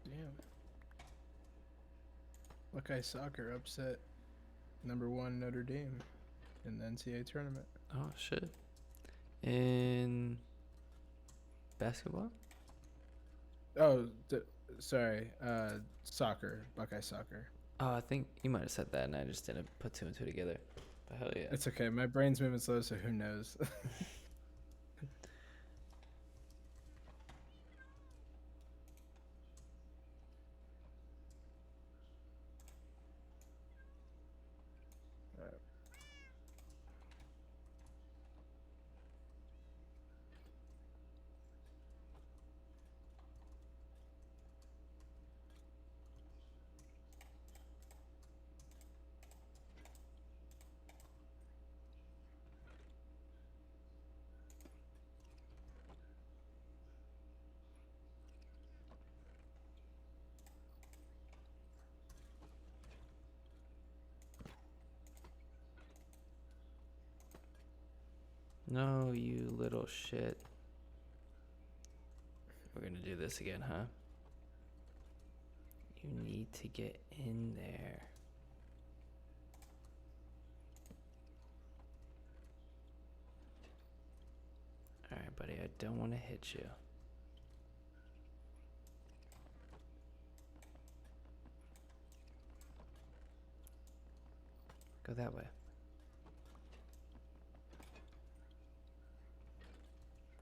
Damn. Buckeye soccer upset #1 Notre Dame in the NCAA tournament. Oh shit. In basketball? Oh, sorry. Soccer. Buckeye soccer. Oh, I think you might have said that, and I just didn't put two and two together. But hell yeah. It's okay. My brain's moving slow, so who knows? No, you little shit. We're gonna do this again, huh? You need to get in there. Alright, buddy, I don't want to hit you. Go that way.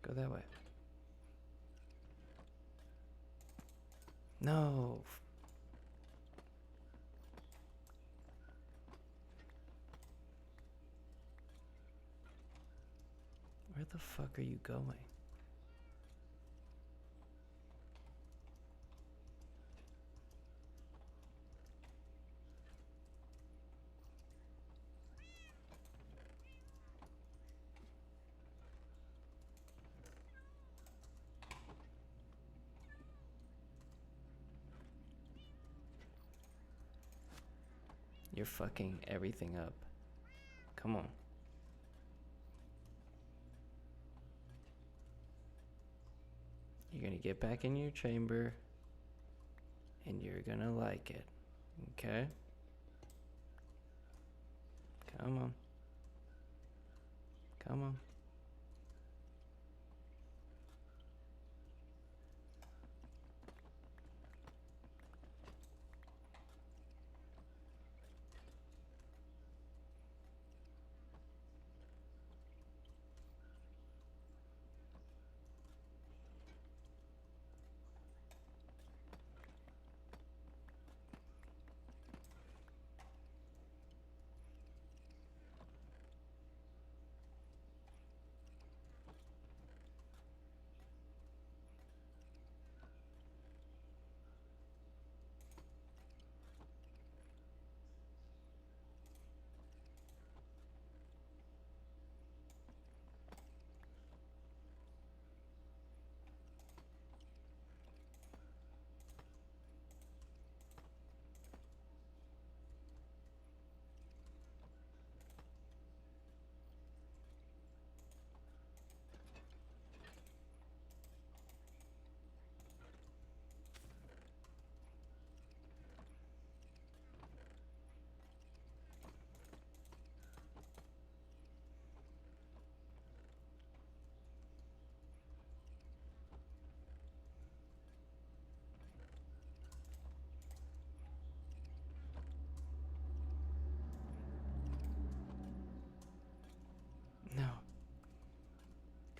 Go that way. No. Where the fuck are you going? You're fucking everything up. Come on. You're gonna get back in your chamber and you're gonna like it. Okay? Come on. Come on.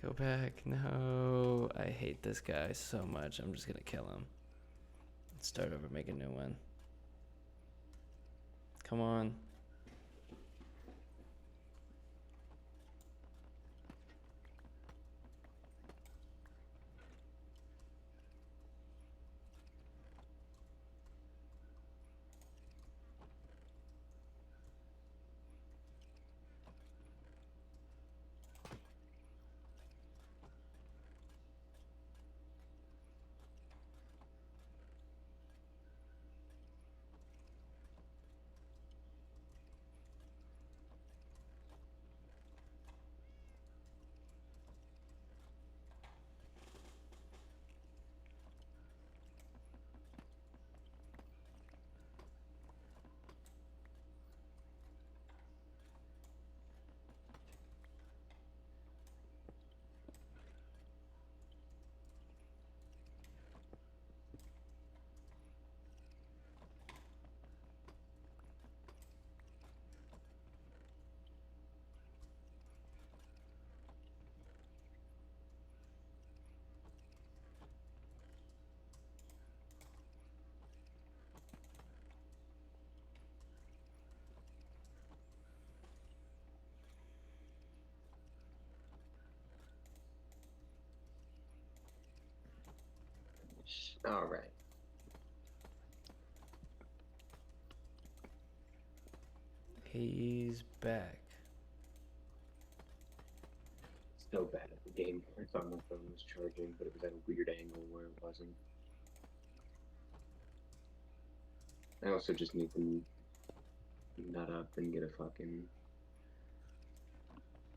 Go back. No. I hate this guy so much. I'm just gonna kill him. Let's start over, make a new one. Come on. All right. He's back. So bad at the game. I thought my phone was charging, but it was at a weird angle where it wasn't. I also just need to nut up and get a fucking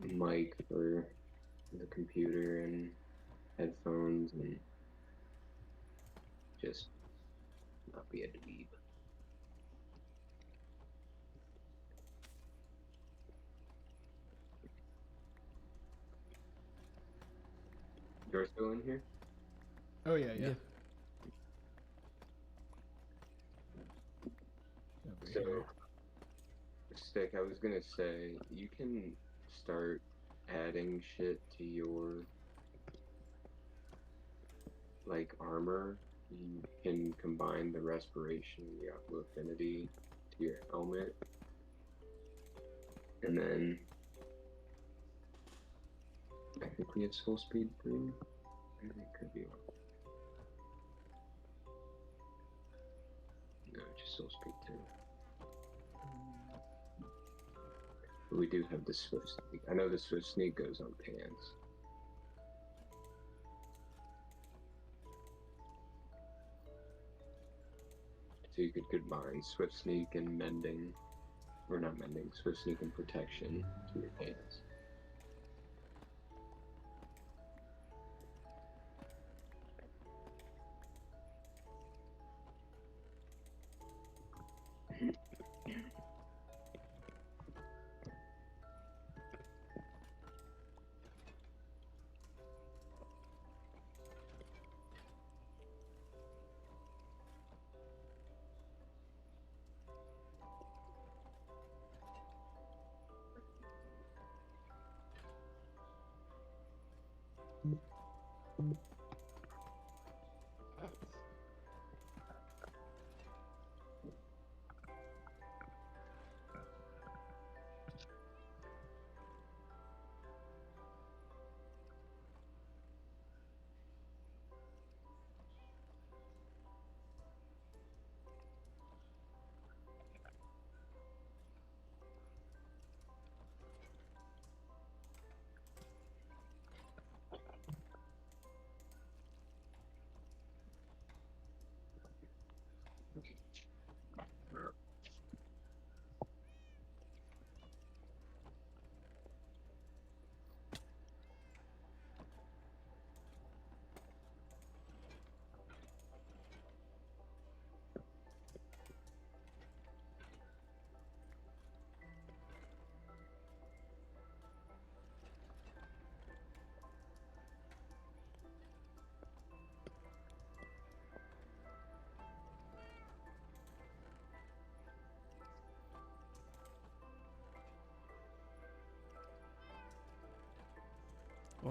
mic for the computer and headphones and just not be a dweeb. You're still in here? Oh yeah, yeah. Yeah. Over So, here. Stick, I was gonna say, you can start adding shit to your, like, armor. You can combine the respiration and the aqua affinity to your helmet. And then, I think we have soul speed 3. I think it could be wrong. No, just soul speed 2. But we do have the swift sneak. I know the swift sneak goes on pants. So you could combine swift sneak and mending, or not mending, swift sneak and protection to your pants.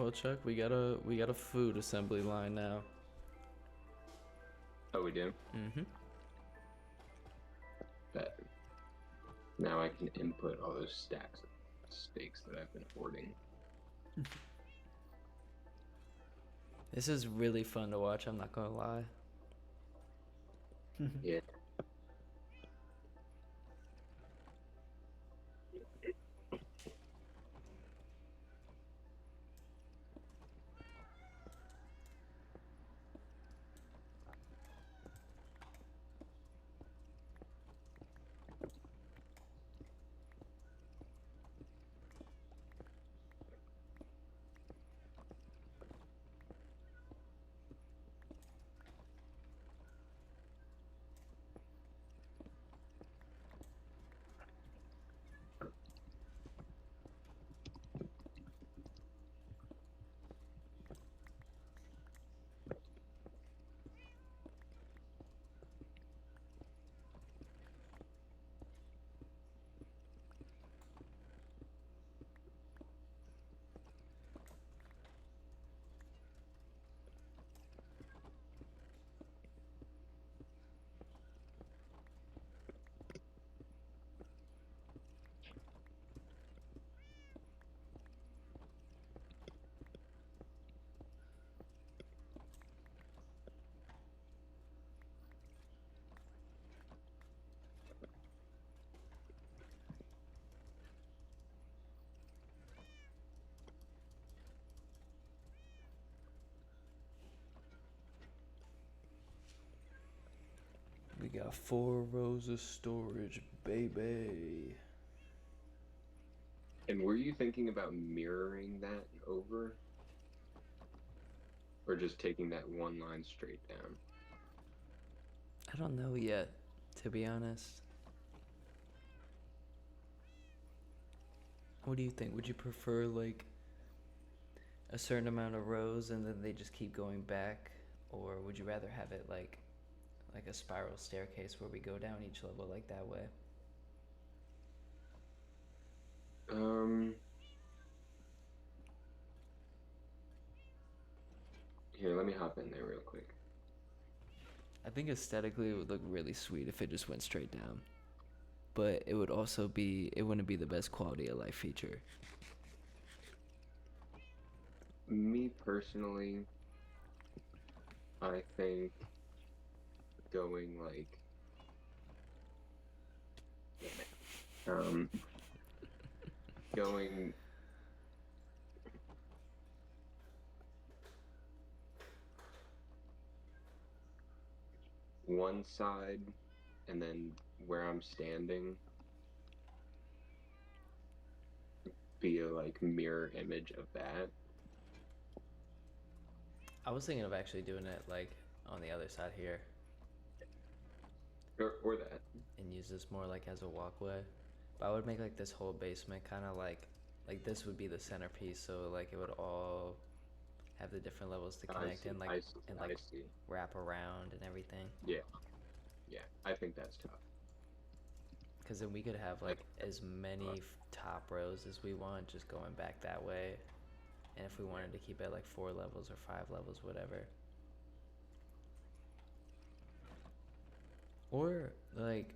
Well, Chuck, we got a food assembly line now. Oh, we do? Mm-hmm. Bet. Now I can input all those stacks of steaks that I've been hoarding. This is really fun to watch, I'm not gonna lie. Yeah. We got 4 rows of storage, baby. And were you thinking about mirroring that over? Or just taking that one line straight down? I don't know yet, to be honest. What do you think? Would you prefer like a certain amount of rows and then they just keep going back, or would you rather have it like a spiral staircase where we go down each level like that way? Here, let me hop in there real quick. I think aesthetically it would look really sweet if it just went straight down. But it would also be, it wouldn't be the best quality of life feature. Me personally, I think going like, going one side and then where I'm standing be a like mirror image of that. I was thinking of actually doing it like on the other side here Or that. and use this more like as a walkway. But I would make like this whole basement kind of like this would be the centerpiece, so like it would all have the different levels to connect and like I see, and I like see. wrap around and everything. Yeah. Yeah, I think that's tough. Because then we could have like as many top rows as we want, just going back that way. And if we wanted to keep it like 4 levels or 5 levels, whatever. Or like,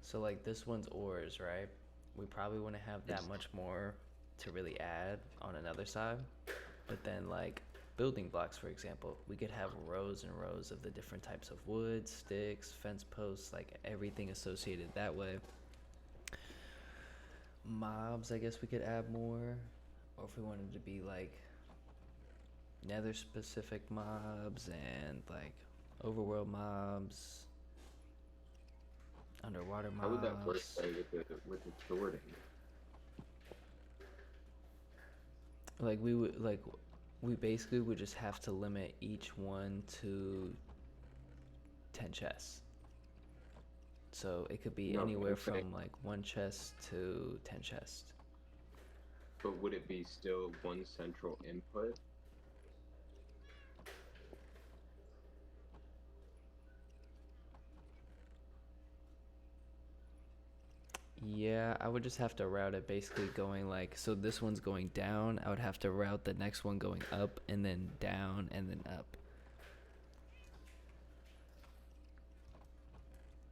so like this one's ores, right? We probably wouldn't have that much more to really add on another side. But then like building blocks, for example, we could have rows and rows of the different types of wood, sticks, fence posts, like everything associated that way. Mobs, I guess we could add more. Or if we wanted to be like nether specific mobs and like overworld mobs, underwater mobs. How would that work though, with the sorting? Like we basically would just have to limit each one to 10 chests. So it could be No, anywhere I'm saying- from like 1 chest to 10 chests. But would it be still one central input? Yeah, I would just have to route it basically going like, so this one's going down. I would have to route the next one going up and then down and then up.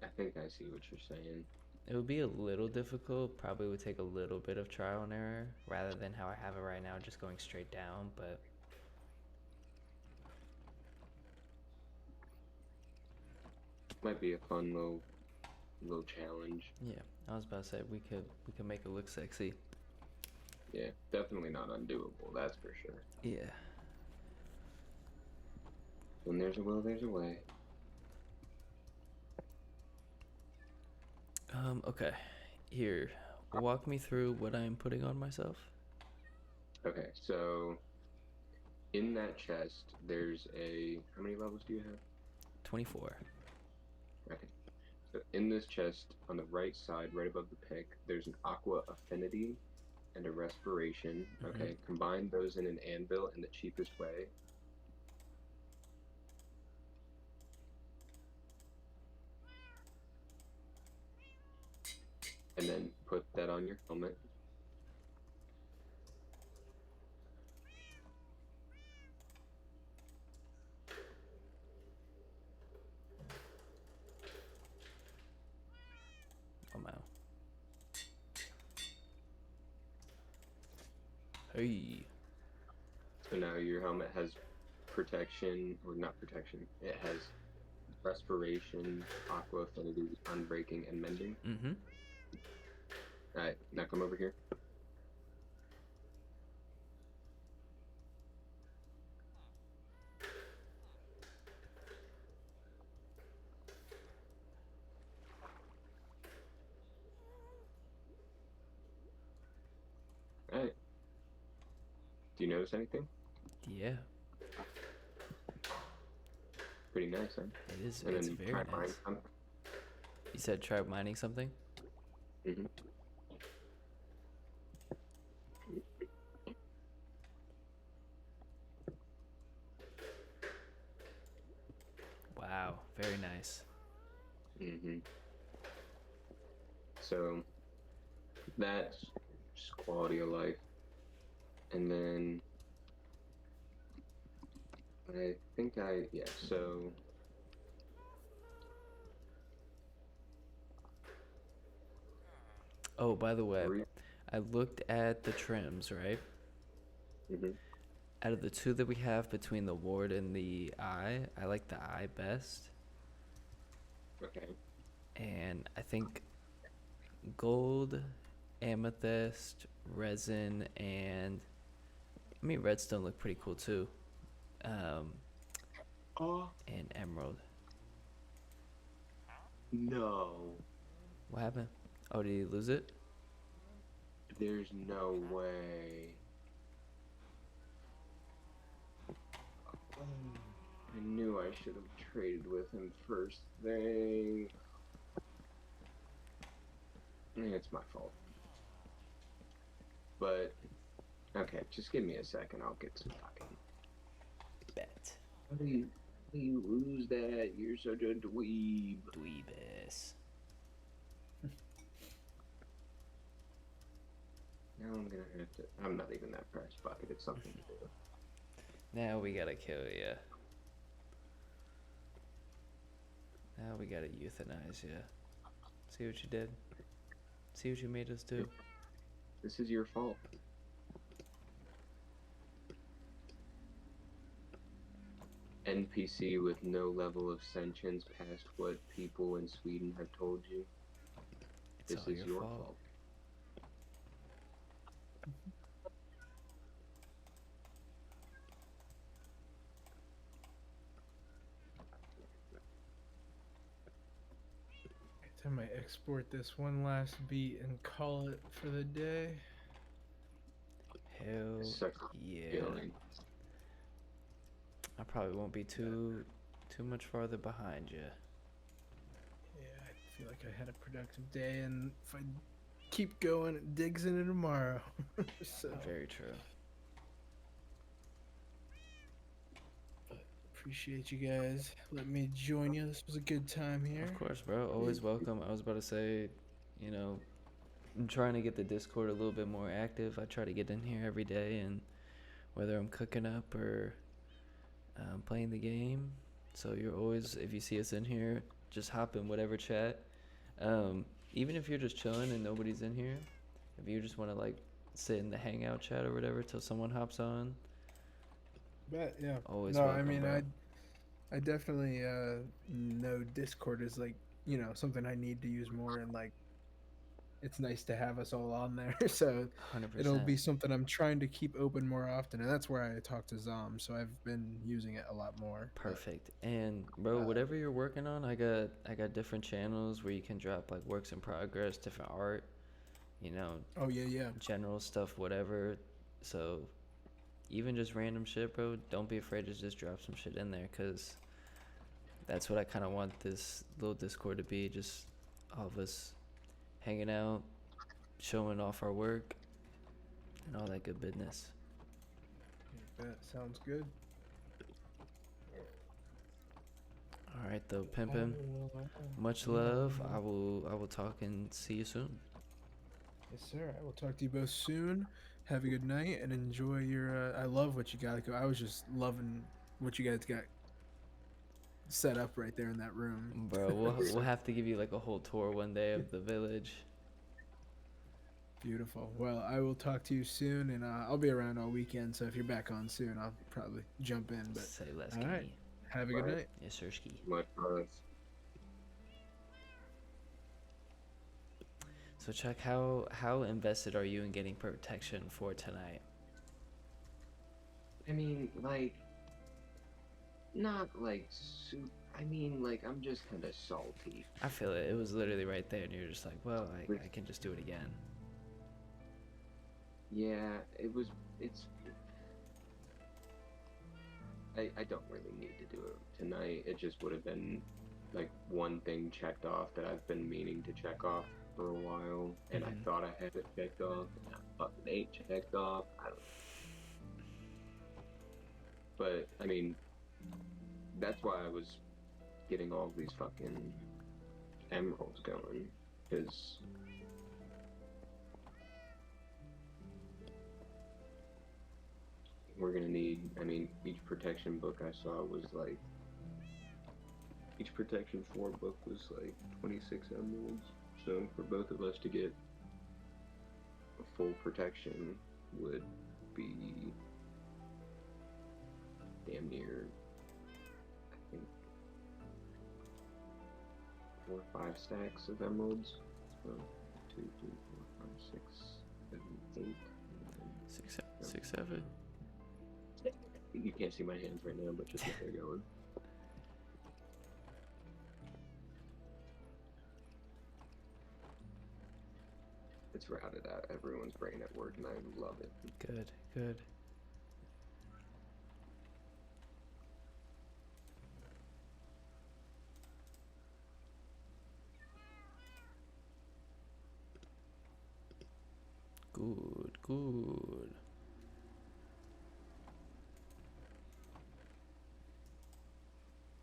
I think I see what you're saying. It would be a little difficult, probably would take a little bit of trial and error rather than how I have it right now, just going straight down, but Might be a fun little challenge. yeah, I was about to say we could make it look sexy. Yeah, definitely not undoable, that's for sure. Yeah. When there's a will, there's a way. Okay. Here, walk me through what I'm putting on myself. Okay, so in that chest, there's how many levels do you have? 24. Okay. So in this chest, on the right side, right above the pick, there's an aqua affinity and a respiration. Okay, combine those in an anvil in the cheapest way. And then put that on your helmet. Oh, wow. Hey. So now your helmet has protection, or not protection, it has respiration, aqua affinity, unbreaking, and mending. Mm-hmm. Alright, now come over here. Alright. Do you notice anything? Yeah, Pretty nice, huh? it is. And It's then very try nice. mine some. You said try mining something? Mhm. Wow, very nice. Mhm. So that's just quality of life. And then I think so Oh, by the way, three. I looked at the trims, right? Mhm. Out of the two that we have between the ward and the eye, I like the eye best. Okay. And I think gold, amethyst, resin, and I mean redstone look pretty cool too. Oh And emerald. no. What happened? Oh, did you lose it? There's no way. I knew I should have traded with him first thing. It's my fault. But okay, just give me a second. I'll get some fucking. Bet. How do you lose that? You're such a dweeb. Dweebus. Now I'm gonna have to. I'm not even that pressed. Fuck it. It's something to do. Now we gotta kill ya. Now we gotta euthanize ya. See what you did? See what you made us do? This is your fault. NPC with no level of sentience past what people in Sweden have told you. It's This all is your fault. I might export this one last beat and call it for the day. Hell Sucks yeah. feeling. I probably won't be too much farther behind you. Yeah, I feel like I had a productive day, and if I keep going, it digs into tomorrow. So Very true. appreciate you guys. Let me join you. This was a good time here. Of course, bro. Always welcome. I was about to say, you know, I'm trying to get the Discord a little bit more active. I try to get in here every day, and whether I'm cooking up or playing the game. So you're always, if you see us in here, just hop in whatever chat. Even if you're just chilling and nobody's in here, if you just want to like sit in the hangout chat or whatever till someone hops on, But yeah. always No, welcome, I mean, bro. I definitely know Discord is like, something I need to use more, and like it's nice to have us all on there. So it'll 100%. be something I'm trying to keep open more often, and that's where I talk to Zom. So I've been using it a lot more. Perfect. And bro, whatever you're working on, I got different channels where you can drop like works in progress, different art, you know, Oh yeah. general stuff, whatever. So even just random shit, bro, don't be afraid to just drop some shit in there, cuz that's what I kind of want this little Discord to be, just all of us hanging out, showing off our work and all that good business. That sounds good. All right though, pimpin'. Much love. I will talk and see you soon. Yes, sir. I will talk to you both soon. Have a good night and enjoy your. I love what you got. I was just loving what you guys got set up right there in that room. Bro, we'll have to give you like a whole tour one day of the village. Beautiful. Well, I will talk to you soon, and I'll be around all weekend. So if you're back on soon, I'll probably jump in. But Say less, all right. Kenny. Have a good night. Yes, sir, ski. Much love. So Chuck, how invested are you in getting protection for tonight? I mean, like, not like soup. I mean, like, I'm just kind of salty. I feel it. It was literally right there, and you're just like, well, I can just do it again. Yeah, it's. I don't really need to do it tonight. It just would have been like one thing checked off that I've been meaning to check off for a while, and I thought I had it checked off, and I fucking ain't checked off. I don't know. But I mean, that's why I was getting all these fucking emeralds going, because we're gonna need. I mean, each protection book I saw was like. Each protection 4 book was like 26 emeralds. So for both of us to get a full protection would be damn near, I think, 4 or 5 stacks of emeralds. So 2, 3, 4, 5, 6, 7, 8, 6, 7. You can't see my hands right now, but just what they're going. It's routed out everyone's brain at work, and I love it. Good, good. Good, good.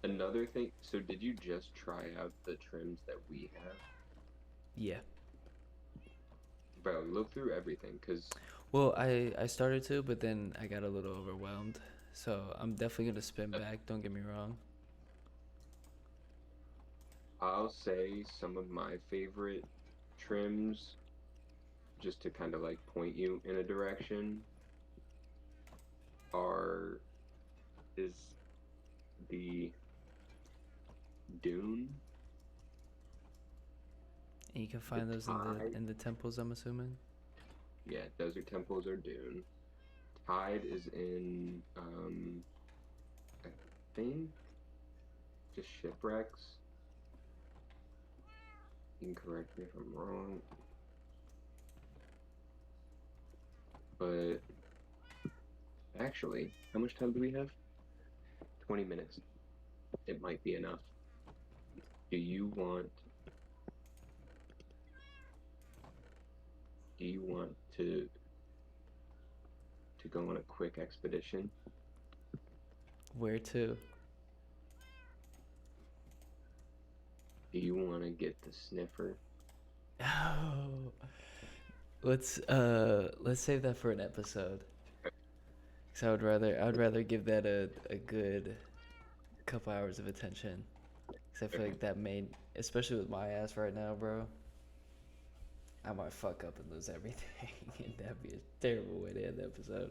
Another thing, so did you just try out the trims that we have? Yeah. Bro, look through everything, because... Well, I started to, but then I got a little overwhelmed. So I'm definitely going to spin back, don't get me wrong. I'll say some of my favorite trims, just to kind of like point you in a direction, is the Dune. And you can find those in the temples, I'm assuming. Yeah, desert temples are Dune. Tide is in, I think, just shipwrecks. You can correct me if I'm wrong. But, actually, how much time do we have? 20 minutes. It might be enough. Do you want to go on a quick expedition? Where to? Do you want to get the sniffer? Oh, let's save that for an episode. Cause I would rather give that a good couple hours of attention. Cause I feel like that made, especially with my ass right now, bro. I might fuck up and lose everything, and that'd be a terrible way to end the episode.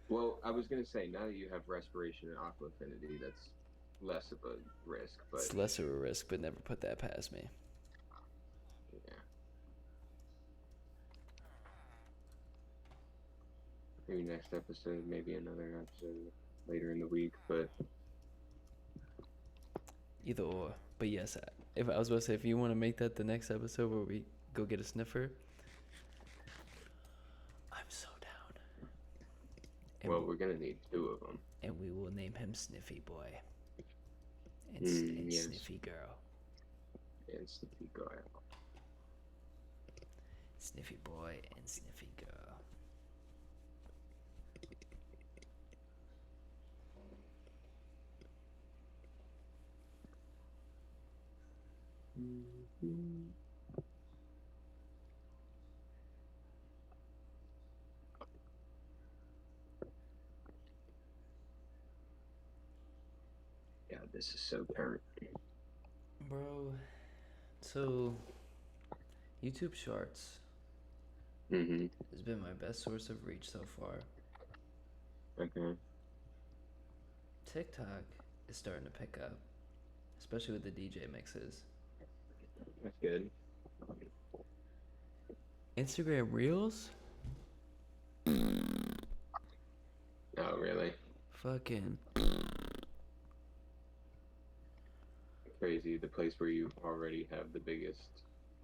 Well, I was gonna say now that you have respiration and aqua affinity, that's less of a risk. But It's less of a risk, but never put that past me. yeah, maybe next episode, maybe another episode later in the week. But Either or. But yes, if I was about to say, if you want to make that the next episode where we go get a sniffer, I'm so down. And, well, we're gonna need 2 of them. and we will name him Sniffy Boy and, and Yes. Sniffy Girl. And Sniffy Girl. Sniffy Boy and Sniffy Girl. Yeah, this is so current. Bro, so YouTube Shorts Mm-hmm. has been my best source of reach so far. Okay. TikTok is starting to pick up, especially with the DJ mixes. That's good. Instagram Reels? Oh, really? Fucking Crazy. The place where you already have the biggest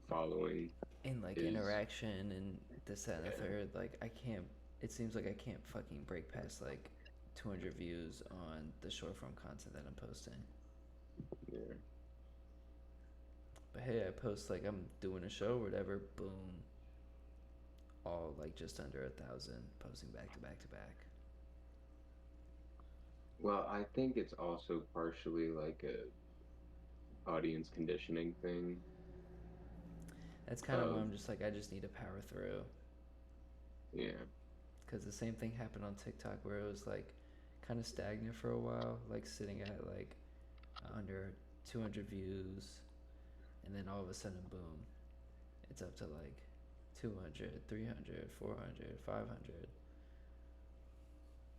following. and like Is- interaction and this, that, and the Yeah. third. Like I can't. It seems like I can't fucking break past like 200 views on the short form content that I'm posting. Yeah. But hey, I post like I'm doing a show or whatever. Boom. All like just under 1,000 posting back to back to back. Well, I think it's also partially like a audience conditioning thing. That's kind of why I'm just like I just need to power through. Yeah. Because the same thing happened on TikTok where it was like kind of stagnant for a while, like sitting at like under 200 views, and then all of a sudden, boom, it's up to like 200, 300, 400, 500.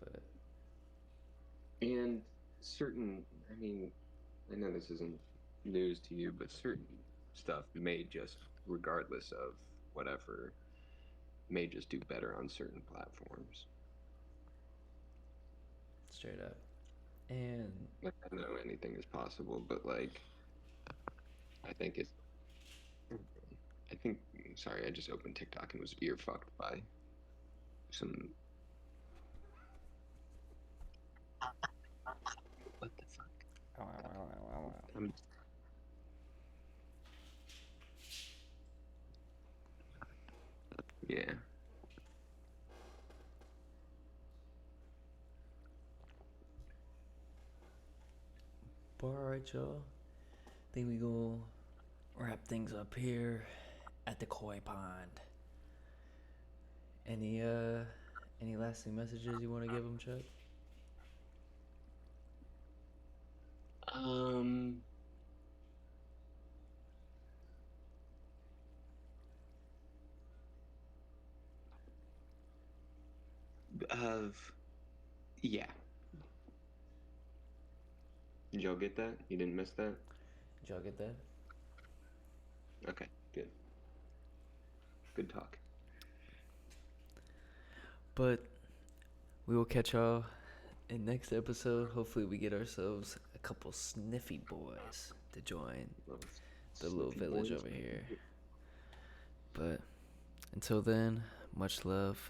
But And certain, I mean, I know this isn't news to you, but certain stuff may just, regardless of whatever, may just do better on certain platforms. straight up. And Like, I know anything is possible, but like, I think it's, I think, sorry, I just opened TikTok and was ear fucked by some. What the fuck? Yeah. but alright, y'all. Think we gonna wrap things up here at the koi pond. Any lasting messages you want to give them, Chuck? Yeah. Did y'all get that? You didn't miss that? Did y'all get that? Okay, good. Good talk. But we will catch y'all in next episode. Hopefully we get ourselves a couple sniffy boys to join the little village over here. But until then, much love.